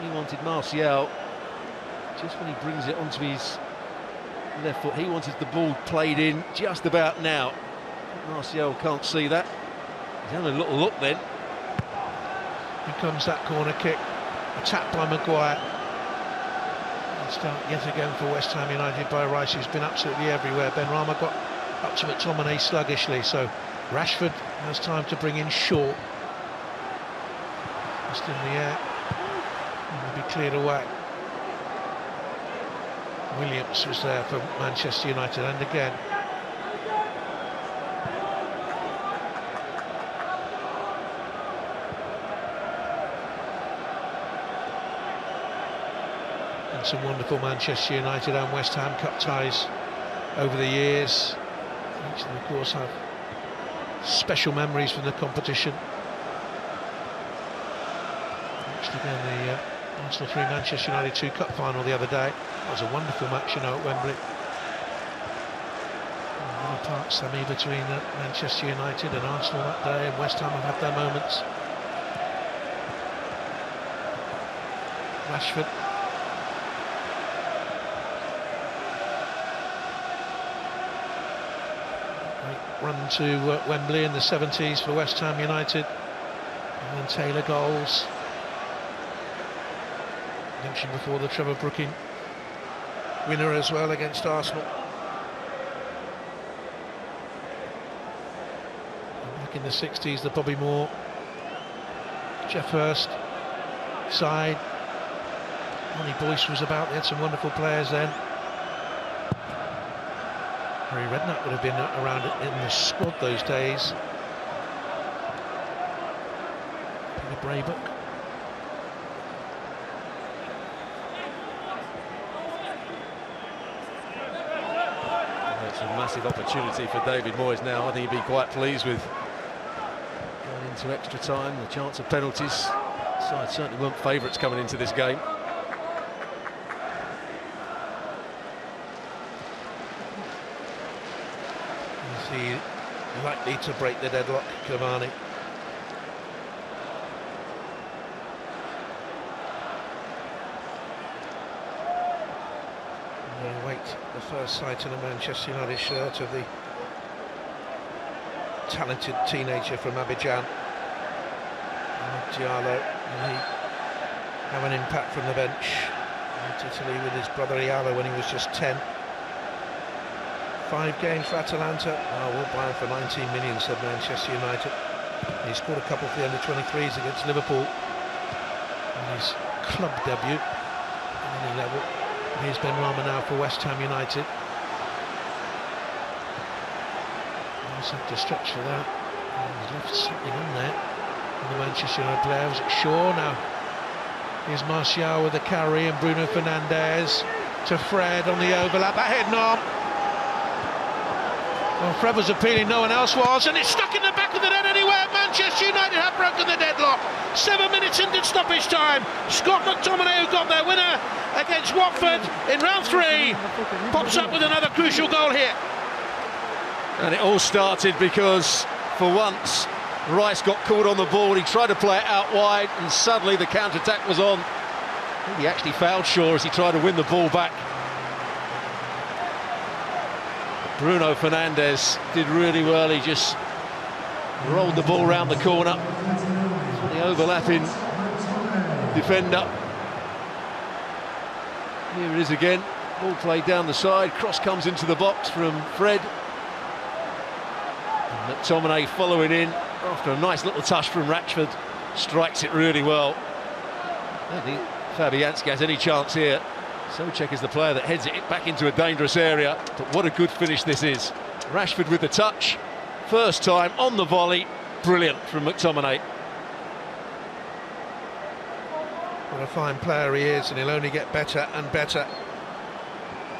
He wanted Martial, just when he brings it onto his left foot, he wanted the ball played in just about now. Martial can't see that. He's having a little look then. Here comes that corner kick. Attacked by Maguire. And start yet again for West Ham United by Rice, who's been absolutely everywhere. Benrahma got up to McTominay sluggishly, so Rashford has time to bring in Shaw. Just in the air. And will be cleared away. Williams was there for Manchester United, and again And some wonderful Manchester United and West Ham Cup ties over the years. Each of them, of course, have special memories from the competition. Actually, again, the Arsenal 3, Manchester United 2 Cup final the other day. That was a wonderful match, you know, at Wembley. Many parts, Sammy, between Manchester United and Arsenal that day, and West Ham have had their moments. Rashford. Run to Wembley in the 70s for West Ham United, and then Taylor goals. Mentioned before, the Trevor Brooking winner as well against Arsenal. And back in the 60s, the Bobby Moore, Jeff Hurst side. Ronnie Boyce was about. They had some wonderful players then. Harry Redknapp would have been around in the squad those days. Peter Braybook. It's a massive opportunity for David Moyes now. I think he'd be quite pleased with going into extra time, the chance of penalties. Side certainly weren't favourites coming into this game. Is he likely to break the deadlock, Cavani? Wait, the first sight of the Manchester United shirt of the talented teenager from Abidjan, Diallo, and he have an impact from the bench in Italy with his brother Ialo when he was just 10. 5 games for Atalanta. Oh, we'll buy him for 19 million, said Manchester United. He scored a couple for the under-23s against Liverpool in his club debut at any level. Here's Benrahma now for West Ham United. He's had to stretch for that. He's left something on there. And the Manchester United player, was it Shaw? Now here's Martial with the carry, and Bruno Fernandes to Fred on the overlap. That head arm. Well, Fred was appealing, no one else was, and it's stuck in the back of the net anyway. Manchester United have broken the deadlock. 7 minutes into stoppage time. Scott McTominay, who got their winner against Watford in round 3, pops up with another crucial goal here. And it all started because, for once, Rice got caught on the ball. He tried to play it out wide, and suddenly the counter-attack was on. I think he actually fouled Shaw as he tried to win the ball back. Bruno Fernandes did really well. He just rolled the ball round the corner. The overlapping defender. Here it is again. Ball played down the side. Cross comes into the box from Fred. And McTominay following in after a nice little touch from Rashford. Strikes it really well. I don't think Fabianski has any chance here. Souček is the player that heads it back into a dangerous area, but what a good finish this is. Rashford with the touch, first time on the volley, brilliant from McTominay. What a fine player he is, and he'll only get better and better.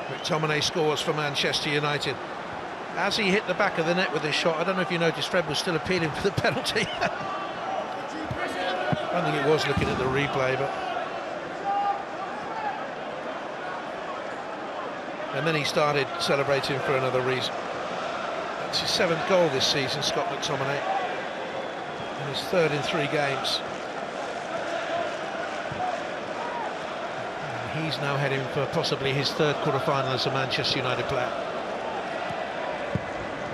McTominay scores for Manchester United. As he hit the back of the net with his shot, I don't know if you noticed, Fred was still appealing for the penalty. I don't think it was looking at the replay, but... And then he started celebrating for another reason. That's his 7th goal this season, Scott McTominay, and his 3rd in 3 games. And he's now heading for possibly his 3rd quarter-final as a Manchester United player.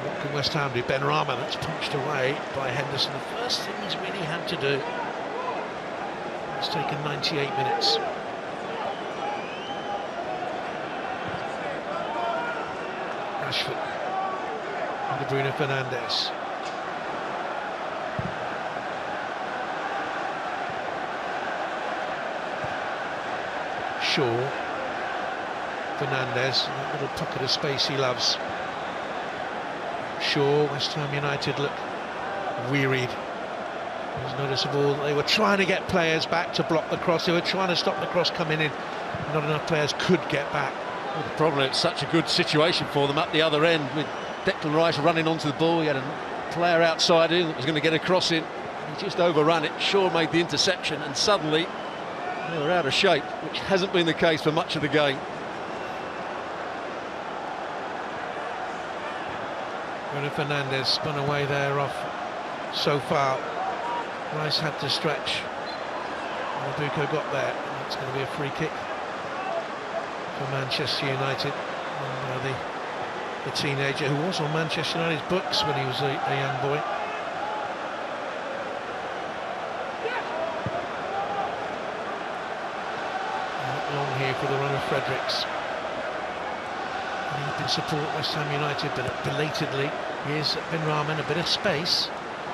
What can West Ham do? Benrahma, that's punched away by Henderson. The first thing he's really had to do. It's taken 98 minutes. Rashford and Bruno Fernandes. Shaw, Fernandes, that little pocket of space he loves. Shaw, West Ham United look wearied It was noticeable that they were trying to get players back to block the cross. They were trying to stop the cross coming in. Not enough players could get back. Well, the problem, it's such a good situation for them up the other end with Declan Rice running onto the ball. He had a player outside him that was going to get a cross in. He just overran it. Shaw made the interception, and suddenly they were out of shape, which hasn't been the case for much of the game. Bruno Fernandes spun away there off so far. Rice had to stretch. Nabucco got there, and it's going to be a free kick for Manchester United. And, the teenager who was on Manchester United's books when he was a young boy. Not long here for the run of Fredericks. He did support West Ham United, but belatedly, here's Ben Rahman, a bit of space,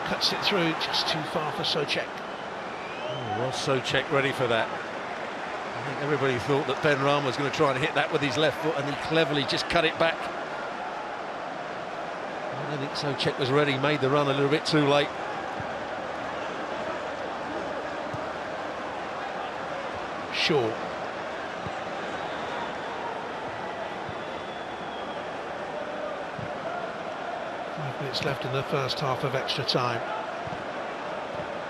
cuts it through, just too far for Souček. Oh, was Souček ready for that? I think everybody thought that Ben Rahman was going to try and hit that with his left foot, and he cleverly just cut it back. I don't think Souček was ready, made the run a little bit too late. Shaw. 5 minutes left in the first half of extra time.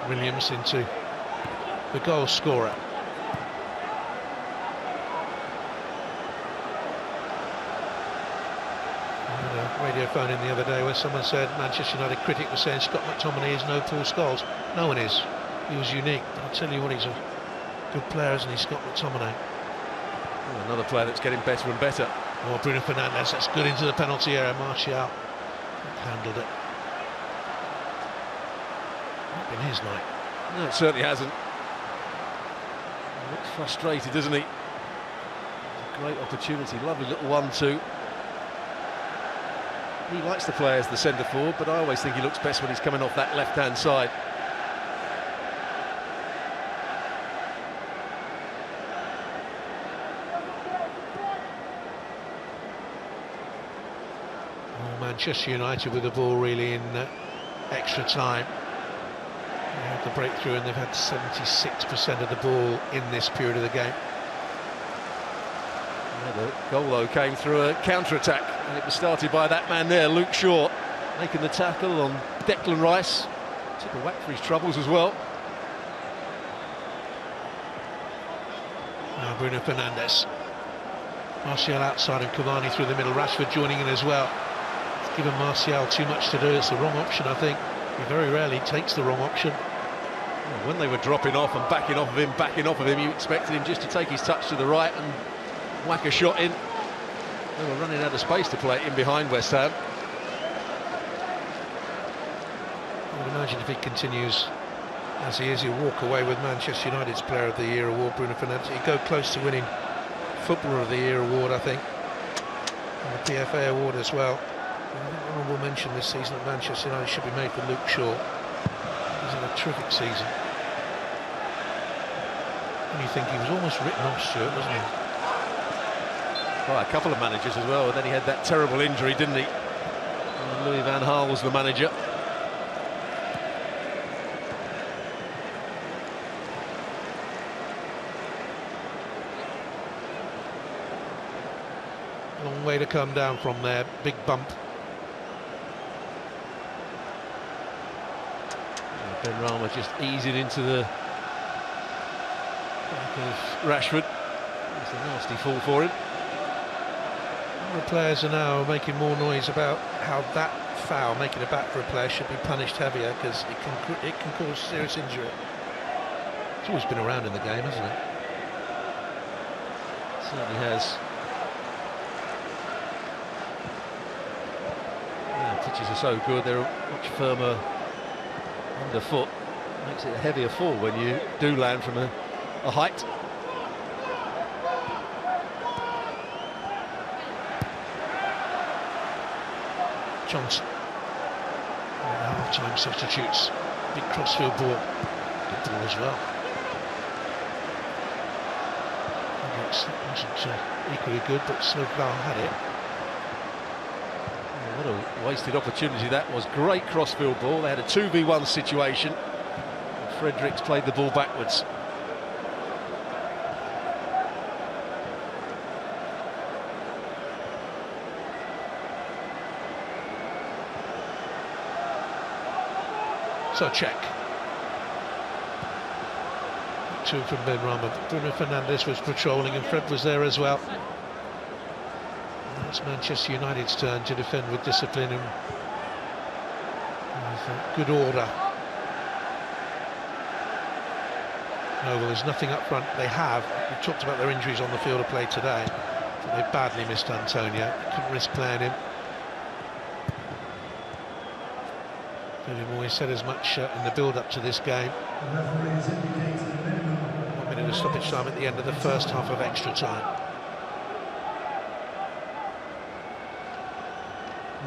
Williams into the goal scorer. Radio phone in the other day where someone said Manchester United critic was saying Scott McTominay is no Paul Scholes. No one is. He was unique. But I'll tell you what, he's a good player, isn't he, Scott McTominay? Oh, another player that's getting better and better. Oh, Bruno Fernandes, that's good into the penalty area. Martial handled it. Not been his night. No, it certainly hasn't. He looks frustrated, doesn't he? A great opportunity, lovely little 1-2. He likes to play as the centre forward, but I always think he looks best when he's coming off that left-hand side. Oh, Manchester United with the ball really in extra time. They had the breakthrough and they've had 76% of the ball in this period of the game. The goal, though, came through a counter-attack, and it was started by that man there, Luke Shaw, making the tackle on Declan Rice. Took a whack for his troubles as well. Now Bruno Fernandes. Martial outside and Cavani through the middle. Rashford joining in as well. It's given Martial too much to do. It's the wrong option, I think. He very rarely takes the wrong option. Well, when they were dropping off and backing off of him, you expected him just to take his touch to the right and whack a shot in. They were running out of space to play it in behind West Ham. I would imagine if he continues as he is, he'll walk away with Manchester United's Player of the Year award, Bruno Fernandes. He'd go close to winning Footballer of the Year award, I think, and the PFA award as well. I think honourable mention this season at Manchester United should be made for Luke Shaw. He's had a terrific season. And you think he was almost written off, Stuart, wasn't he? Well, a couple of managers as well, and then he had that terrible injury, didn't he? And Louis van Gaal was the manager. Long way to come down from there, big bump. Ben Rahman just easing into the back of Rashford. It's a nasty fall for him. The players are now making more noise about how that foul, making a back for a player, should be punished heavier because it can cause serious injury. It's always been around in the game, hasn't it? It certainly has. Yeah, the pitches are so good, they're much firmer underfoot. Makes it a heavier fall when you do land from a height. Johnson. Half-time substitutes. Big crossfield ball. Good ball as well. Wasn't equally good, but Snowplow had it. Oh, what a wasted opportunity that was. Great crossfield ball. They had a 2v1 situation. Fredericks played the ball backwards. So check. Two from Benrahma. Bruno Fernandes was patrolling and Fred was there as well. And it's Manchester United's turn to defend with discipline and good order. No, well, there's nothing up front. They have. We talked about their injuries on the field of play today. They badly missed Antonio. Couldn't risk playing him. Moyes said as much in the build-up to this game. 1 minute of stoppage time at the end of the first half of extra time.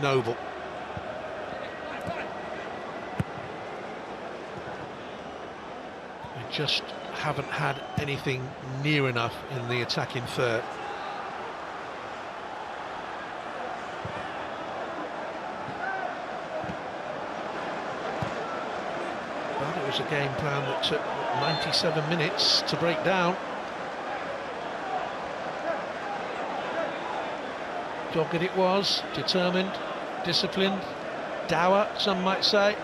Noble. They just haven't had anything near enough in the attacking third. It was a game plan that took 97 minutes to break down. Dogged it was, determined, disciplined, dour, some might say.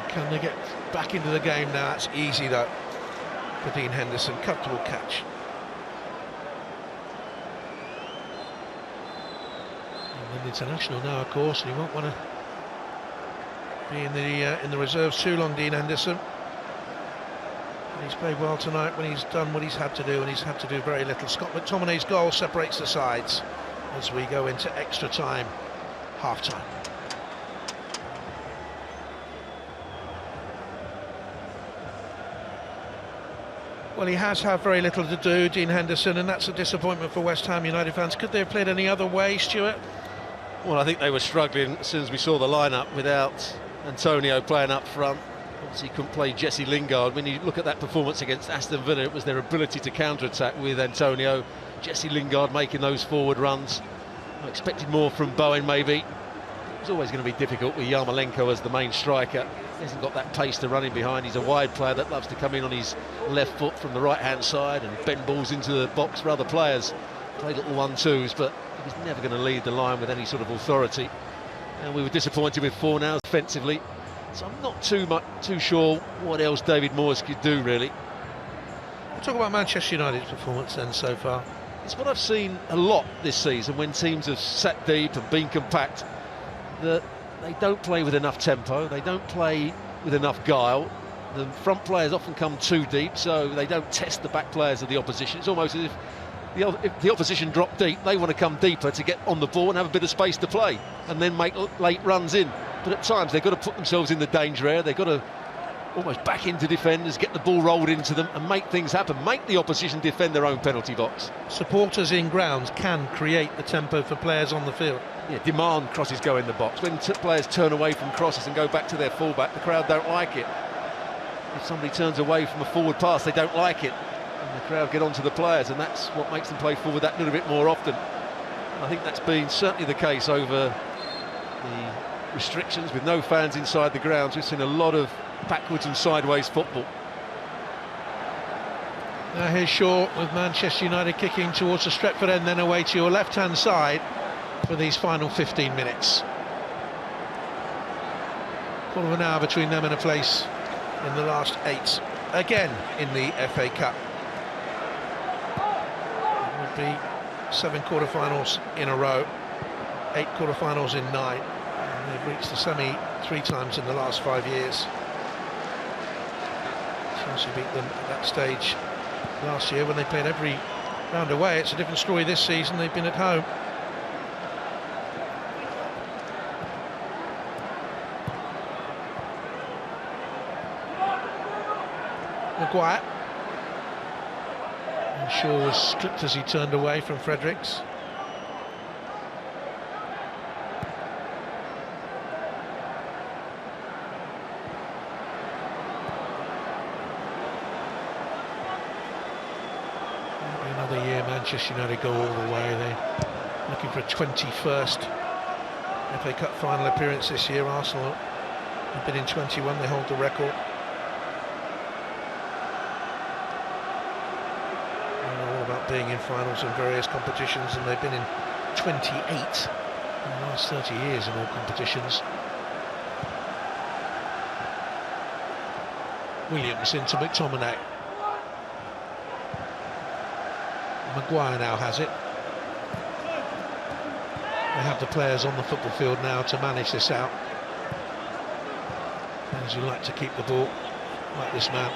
Can they get back into the game now? It's easy though for Dean Henderson. Comfortable catch. International now, of course, and he won't want to be in the reserves too long, Dean Henderson. And he's played well tonight when he's done what he's had to do, and he's had to do very little. Scott McTominay's goal separates the sides as we go into extra time, half-time. Well, he has had very little to do, Dean Henderson, and that's a disappointment for West Ham United fans. Could they have played any other way, Stuart? Well, I think they were struggling as soon as we saw the lineup without Antonio playing up front. Obviously, couldn't play Jesse Lingard. When you look at that performance against Aston Villa, it was their ability to counter-attack with Antonio. Jesse Lingard making those forward runs. I expected more from Bowen, maybe. It was always going to be difficult with Yarmolenko as the main striker. He hasn't got that pace to run in behind. He's a wide player that loves to come in on his left foot from the right-hand side and bend balls into the box for other players. Play little 1-2s, but he was never going to lead the line with any sort of authority. And we were disappointed with Fornals defensively. So I'm not too sure what else David Moyes could do, really. We'll talk about Manchester United's performance then so far. It's what I've seen a lot this season when teams have sat deep and been compact, that they don't play with enough tempo, they don't play with enough guile. The front players often come too deep, so they don't test the back players of the opposition. It's almost as if the opposition drop deep, they want to come deeper to get on the ball and have a bit of space to play and then make late runs in. But at times they've got to put themselves in the danger area, they've got to almost back into defenders, get the ball rolled into them and make things happen, make the opposition defend their own penalty box. Supporters in grounds can create the tempo for players on the field. Yeah, demand crosses go in the box. When players turn away from crosses and go back to their fullback, the crowd don't like it. If somebody turns away from a forward pass, they don't like it. And the crowd get onto the players, and that's what makes them play forward that little bit more often. And I think that's been certainly the case over the restrictions with no fans inside the grounds. We've seen a lot of backwards and sideways football. Now here's Shaw with Manchester United kicking towards the Stretford end, then away to your left-hand side for these final 15 minutes. Quarter of an hour between them and a place in the last 8, again in the FA Cup. It would be 7 quarter-finals in a row, 8 quarter-finals in 9, and they've reached the semi 3 times in the last 5 years. Chelsea beat them at that stage last year when they played every round away. It's a different story this season, they've been at home. Maguire. And Shaw was clipped as he turned away from Fredericks. Manchester United go all the way. They're looking for a 21st FA Cup final appearance this year. Arsenal have been in 21, they hold the record. They know all about being in finals in various competitions, and they've been in 28 in the last 30 years in all competitions. Williams into McTominay. Maguire now has it. They have the players on the football field now to manage this out. Players who like to keep the ball, like this man.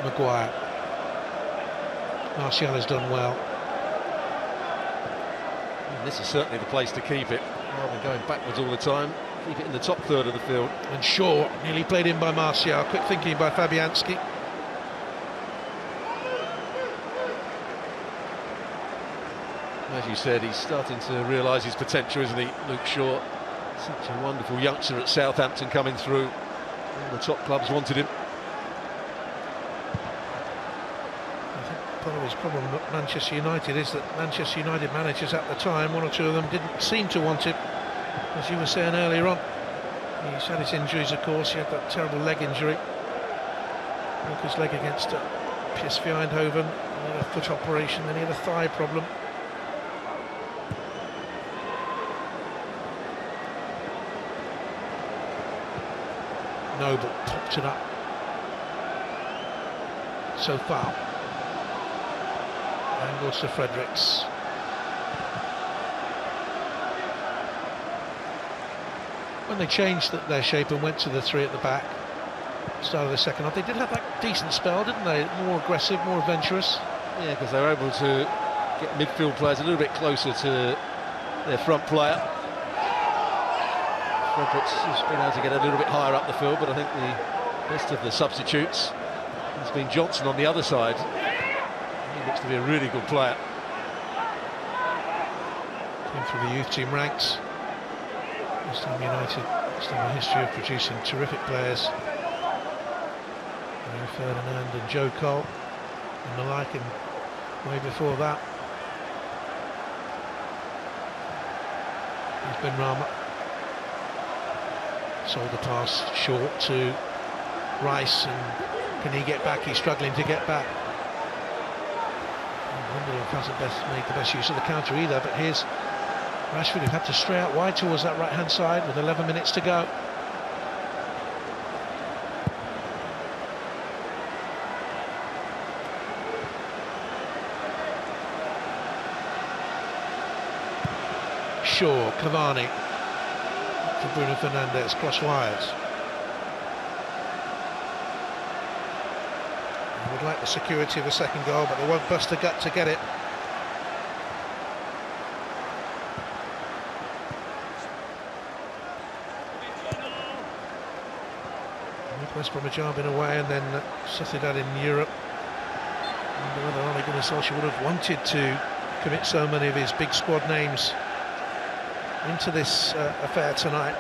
Maguire. Martial has done well. And this is certainly the place to keep it, rather than going backwards all the time. Keep it in the top third of the field. And Shaw nearly played in by Martial. Quick thinking by Fabianski. As you said, he's starting to realise his potential, isn't he, Luke Shaw? Such a wonderful youngster at Southampton coming through. All the top clubs wanted him. I think part of his problem at Manchester United is that Manchester United managers at the time, one or two of them, didn't seem to want him. As you were saying earlier on, he's had his injuries, of course. He had that terrible leg injury. Broke his leg against PSV Eindhoven. He had a foot operation, then he had a thigh problem. Noble popped it up. So far. And goes to Fredericks. When they changed their shape and went to the three at the back, start of the second half, they did have that decent spell, didn't they? More aggressive, more adventurous. Yeah, because they were able to get midfield players a little bit closer to their front player. Fredericks has been able to get a little bit higher up the field, but I think the best of the substitutes has been Johnson on the other side. He looks to be a really good player. Came through the youth team ranks. West Ham United still have a history of producing terrific players. Rio Ferdinand and Joe Cole and the like, and way before that. Here's Ben Rama. Sold the pass short to Rice, and can he get back? He's struggling to get back. Lindelof hasn't made the best use of the counter either, but here's Rashford, who had to stray out wide towards that right-hand side with 11 minutes to go. Shaw, Cavani for Bruno Fernandes, cross wires. They would like the security of a second goal, but they won't bust a gut to get it. West Bromwich Albion away, and then Sociedad in Europe. I wonder whether Ole Gunnar Solskjaer would have wanted to commit so many of his big squad names into this affair tonight.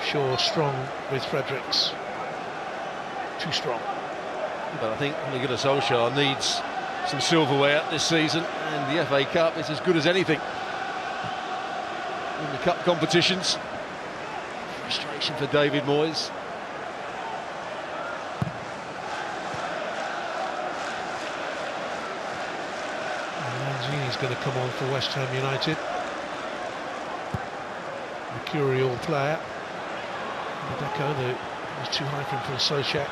Shaw strong with Fredericks. Too strong. But I think Ole Gunnar Solskjaer needs some silverware this season, and the FA Cup is as good as anything in the cup competitions. Frustration for David Moyes. Lanzini's going to come on for West Ham United. Mercurial player. Deco, was too high for him from Socek.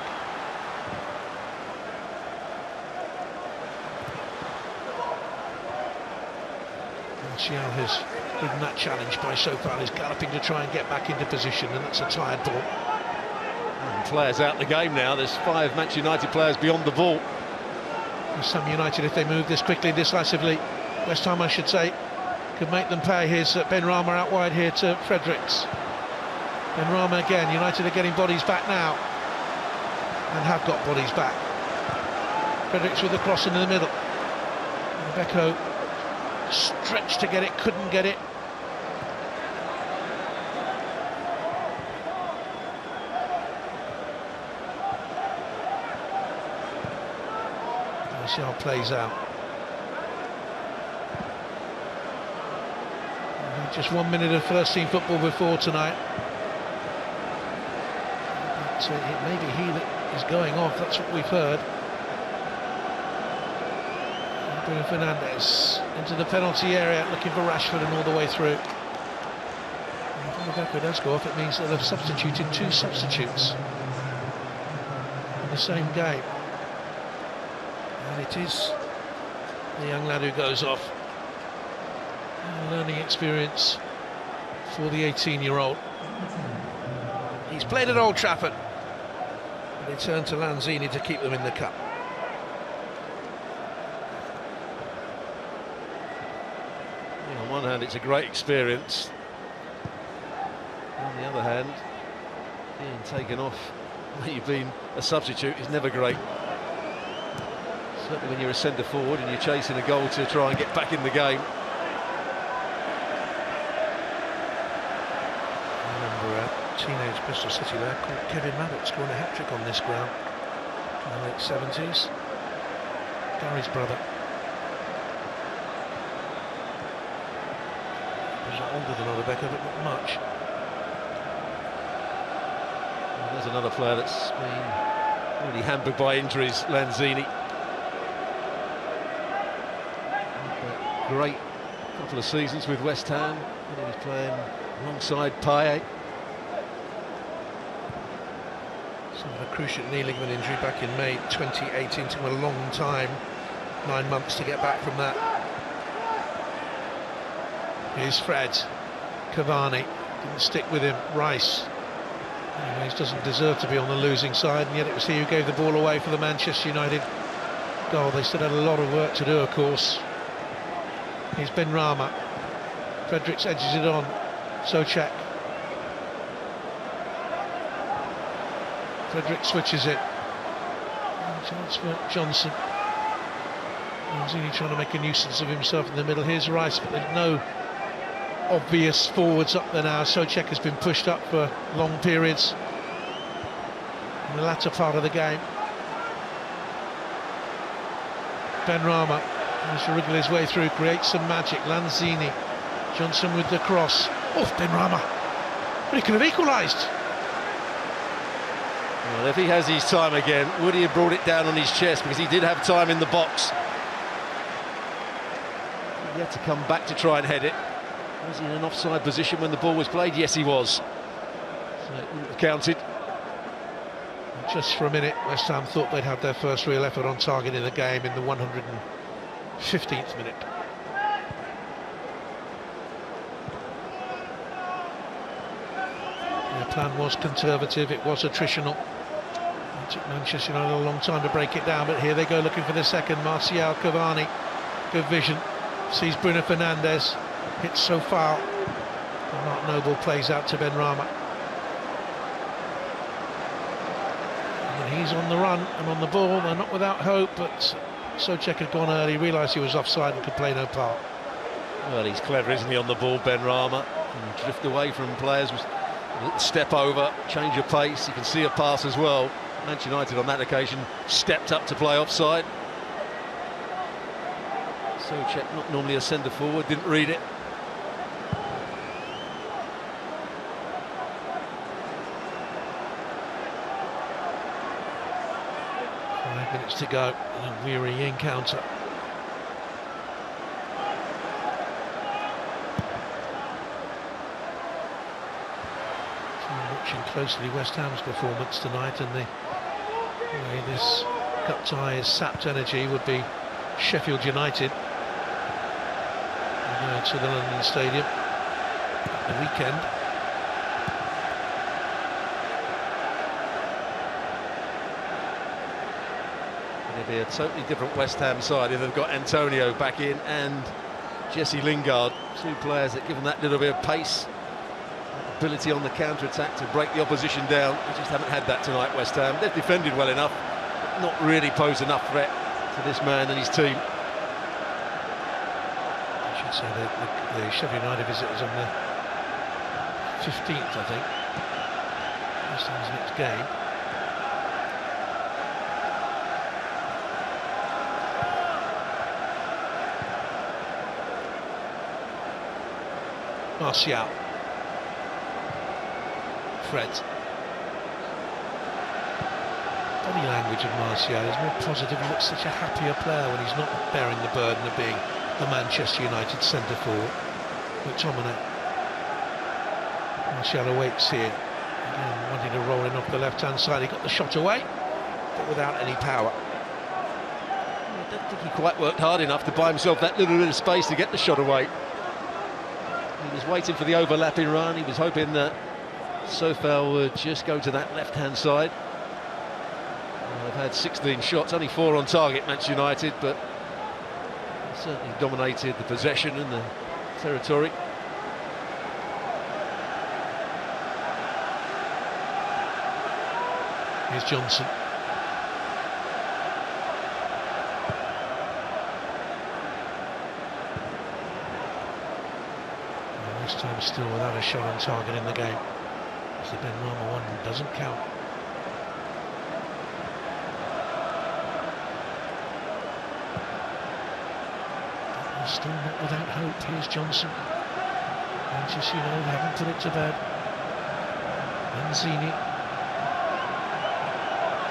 Martial has ridden that challenge by so far. He's galloping to try and get back into position, and that's a tired ball. And players out the game now. There's 5 Manchester United players beyond the ball. West Ham United, if they move this quickly, decisively, West Ham, I should say, could make them pay. Here's Ben Rama out wide here to Fredericks. Ben Rama again. United are getting bodies back now, and have got bodies back. Fredericks with the cross into the middle. Rebecca stretched to get it, couldn't get it. Let's see how it plays out. Just 1 minute of first team football before tonight. But it may be he that is going off, that's what we've heard. Bruno Fernandes into the penalty area, looking for Rashford and all the way through. And if Ogbonna does go off, it means that they've substituted 2 substitutes in the same game. And it is the young lad who goes off. A learning experience for the 18-year-old. He's played at Old Trafford, but he turned to Lanzini to keep them in the cup. Yeah, on one hand, it's a great experience. On the other hand, being taken off when you've been a substitute is never great. Certainly when you're a centre forward and you're chasing a goal to try and get back in the game. Teenage Bristol City lad called Kevin Mabbutt scoring a hat-trick on this ground in the late 70s. Gary's brother. He was older than Ogbonna, but not much. Well, there's another player that's been really hampered by injuries, Lanzini. Great couple of seasons with West Ham, when he was playing alongside Payet. A cruciate knee ligament injury back in May 2018, took him a long time, 9 months to get back from that. Here's Fred. Cavani didn't stick with him. Rice, anyways, doesn't deserve to be on the losing side, and yet it was he who gave the ball away for the Manchester United goal. They still had a lot of work to do, of course. Here's Benrahma. Fredericks edges it on. Souček. Frederick switches it. Chance for Johnson. Lanzini trying to make a nuisance of himself in the middle. Here's Rice, but there's no obvious forwards up there now. Souček has been pushed up for long periods in the latter part of the game. Benrahma has to wriggle his way through, creates some magic. Lanzini, Johnson with the cross. Oh, Benrahma! But he could have equalised. Well, if he has his time again, would he have brought it down on his chest? Because he did have time in the box. He had to come back to try and head it. Was he in an offside position when the ball was played? Yes, he was. So it wouldn't have counted. Just for a minute, West Ham thought they'd have their first real effort on target in the game in the 115th minute. The plan was conservative, it was attritional. It took Manchester United a long time to break it down, but here they go looking for the second. Martial, Cavani, good vision, sees Bruno Fernandes, hits so foul. And Mark Noble plays out to Benrahma. And he's on the run and on the ball. They're not without hope, but Souček had gone early, realised he was offside and could play no part. Well, he's clever, isn't he, on the ball, Benrahma? Can drift away from players with a little step over, change of pace. You can see a pass as well. Manchester United on that occasion stepped up to play offside. Souček, not normally a centre forward, didn't read it. Minutes to go in a weary encounter. So watching closely West Ham's performance tonight, and the way this cup tie has sapped energy would be Sheffield United. They go to the London Stadium at the weekend. It'll be a totally different West Ham side if they've got Antonio back in and Jesse Lingard, two players that give them that little bit of pace, ability on the counter-attack to break the opposition down. We just haven't had that tonight, West Ham. They've defended well enough, but not really posed enough threat to this man and his team. I should say that the Sheffield United visit is on the 15th, I think. West Ham's next game. Martial. Fred. Body language of Martial is more positive. He looks such a happier player when he's not bearing the burden of being the Manchester United centre forward. McTominay. Martial awaits here. Again, wanting to roll in off the left-hand side. He got the shot away, but without any power. I don't think he quite worked hard enough to buy himself that little bit of space to get the shot away. He was waiting for the overlapping run. He was hoping that Sofel would just go to that left-hand side. They've had 16 shots, only 4 on target, Manchester United, but certainly dominated the possession and the territory. Here's Johnson. And this time still without a shot on target in the game. It's the Benrahma one doesn't count. Still not without hope. Here's Johnson. Manchester United haven't put it to bed. Manzini.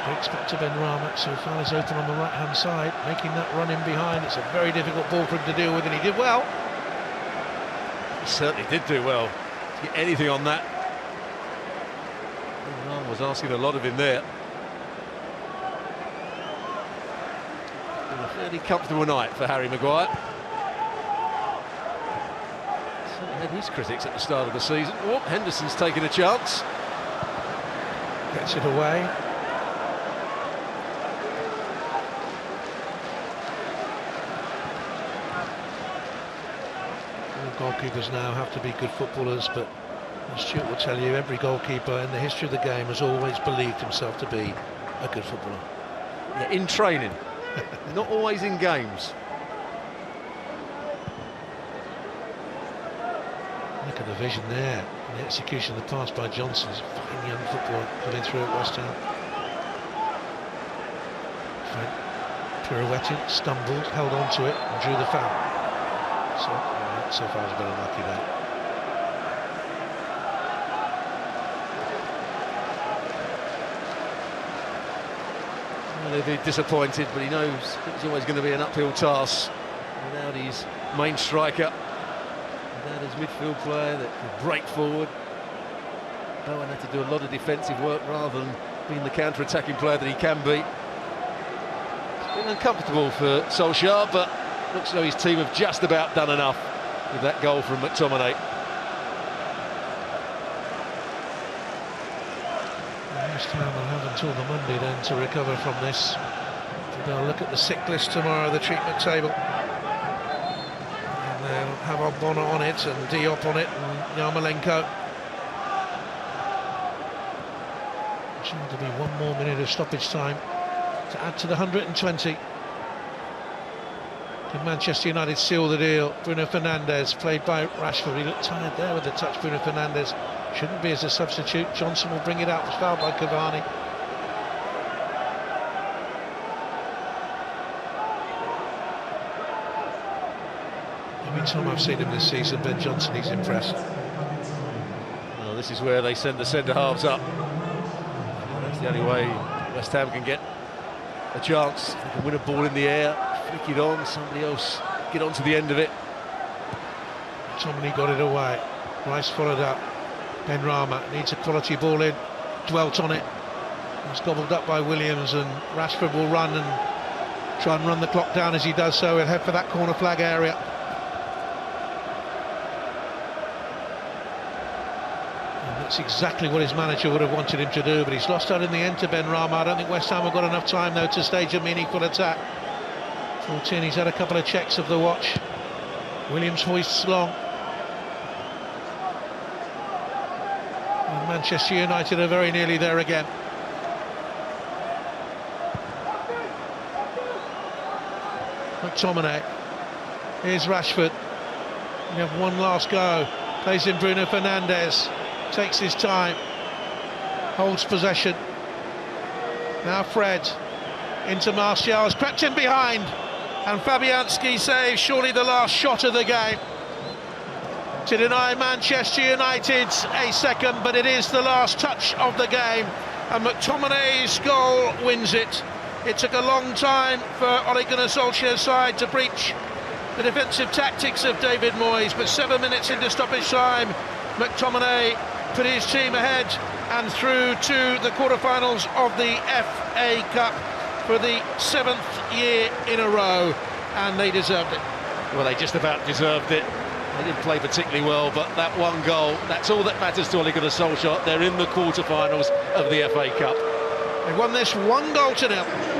Breaks back to Benrahma. So far is open on the right hand side, making that run in behind. It's a very difficult ball for him to deal with, and he did well. He certainly did do well to get anything on that. Benrahma was asking a lot of him there. It's been a fairly comfortable night for Harry Maguire. Had his critics at the start of the season. Oh, Henderson's taking a chance. Gets it away. All goalkeepers now have to be good footballers, but as Stuart will tell you, every goalkeeper in the history of the game has always believed himself to be a good footballer. Yeah, in training, not always in games. Look at the vision there, and the execution of the pass by Johnson. Is a fine young footballer coming through at West Ham. Fred pirouetted, stumbled, held on to it, and drew the foul. So far has been unlucky there. Well, he'll be disappointed, but he knows it's always going to be an uphill task without his main striker. That is midfield player that can break forward. Bowen had to do a lot of defensive work rather than being the counter-attacking player that he can be. It's been uncomfortable for Solskjaer, but looks like his team have just about done enough with that goal from McTominay. West Ham will have until the Monday then to recover from this. They'll look at the sick list tomorrow, the treatment table. They'll have Ogbonna on it, and Diop on it, and Yarmolenko. Seems to be 1 more minute of stoppage time to add to the 120. Can Manchester United seal the deal? Bruno Fernandes, played by Rashford. He looked tired there with the touch. Bruno Fernandes shouldn't be as a substitute. Johnson will bring it out. Was fouled by Cavani. Every time I've seen him this season, Ben Johnson, he's impressed. Well, this is where they send the centre-halves up. That's the only way West Ham can get a chance. They can win a ball in the air, flick it on, somebody else get onto the end of it. Tomley got it away. Rice followed up. Benrahma needs a quality ball in, dwelt on it. It's gobbled up by Williams, and Rashford will run and try and run the clock down. As he does so, he'll head for that corner flag area. That's exactly what his manager would have wanted him to do, but he's lost out in the end to Benrahma. I don't think West Ham have got enough time, though, to stage a meaningful attack. 14, he's had a couple of checks of the watch. Williams hoists long. And Manchester United are very nearly there again. McTominay. Here's Rashford. You have one last go. Plays in Bruno Fernandes. Takes his time, holds possession. Now Fred into Martial's, crept in behind, and Fabianski saves surely the last shot of the game. to deny Manchester United a second, but it is the last touch of the game, and McTominay's goal wins it. It took a long time for Ole Gunnar Solskjaer's side to breach the defensive tactics of David Moyes, but 7 minutes into stoppage time, McTominay put his team ahead and through to the quarterfinals of the FA Cup for the 7th year in a row, and they deserved it. Well, they just about deserved it. They didn't play particularly well, but that one goal, that's all that matters to Ole Gunnar Solskjaer. They're in the quarterfinals of the FA Cup. They won this 1-0-0.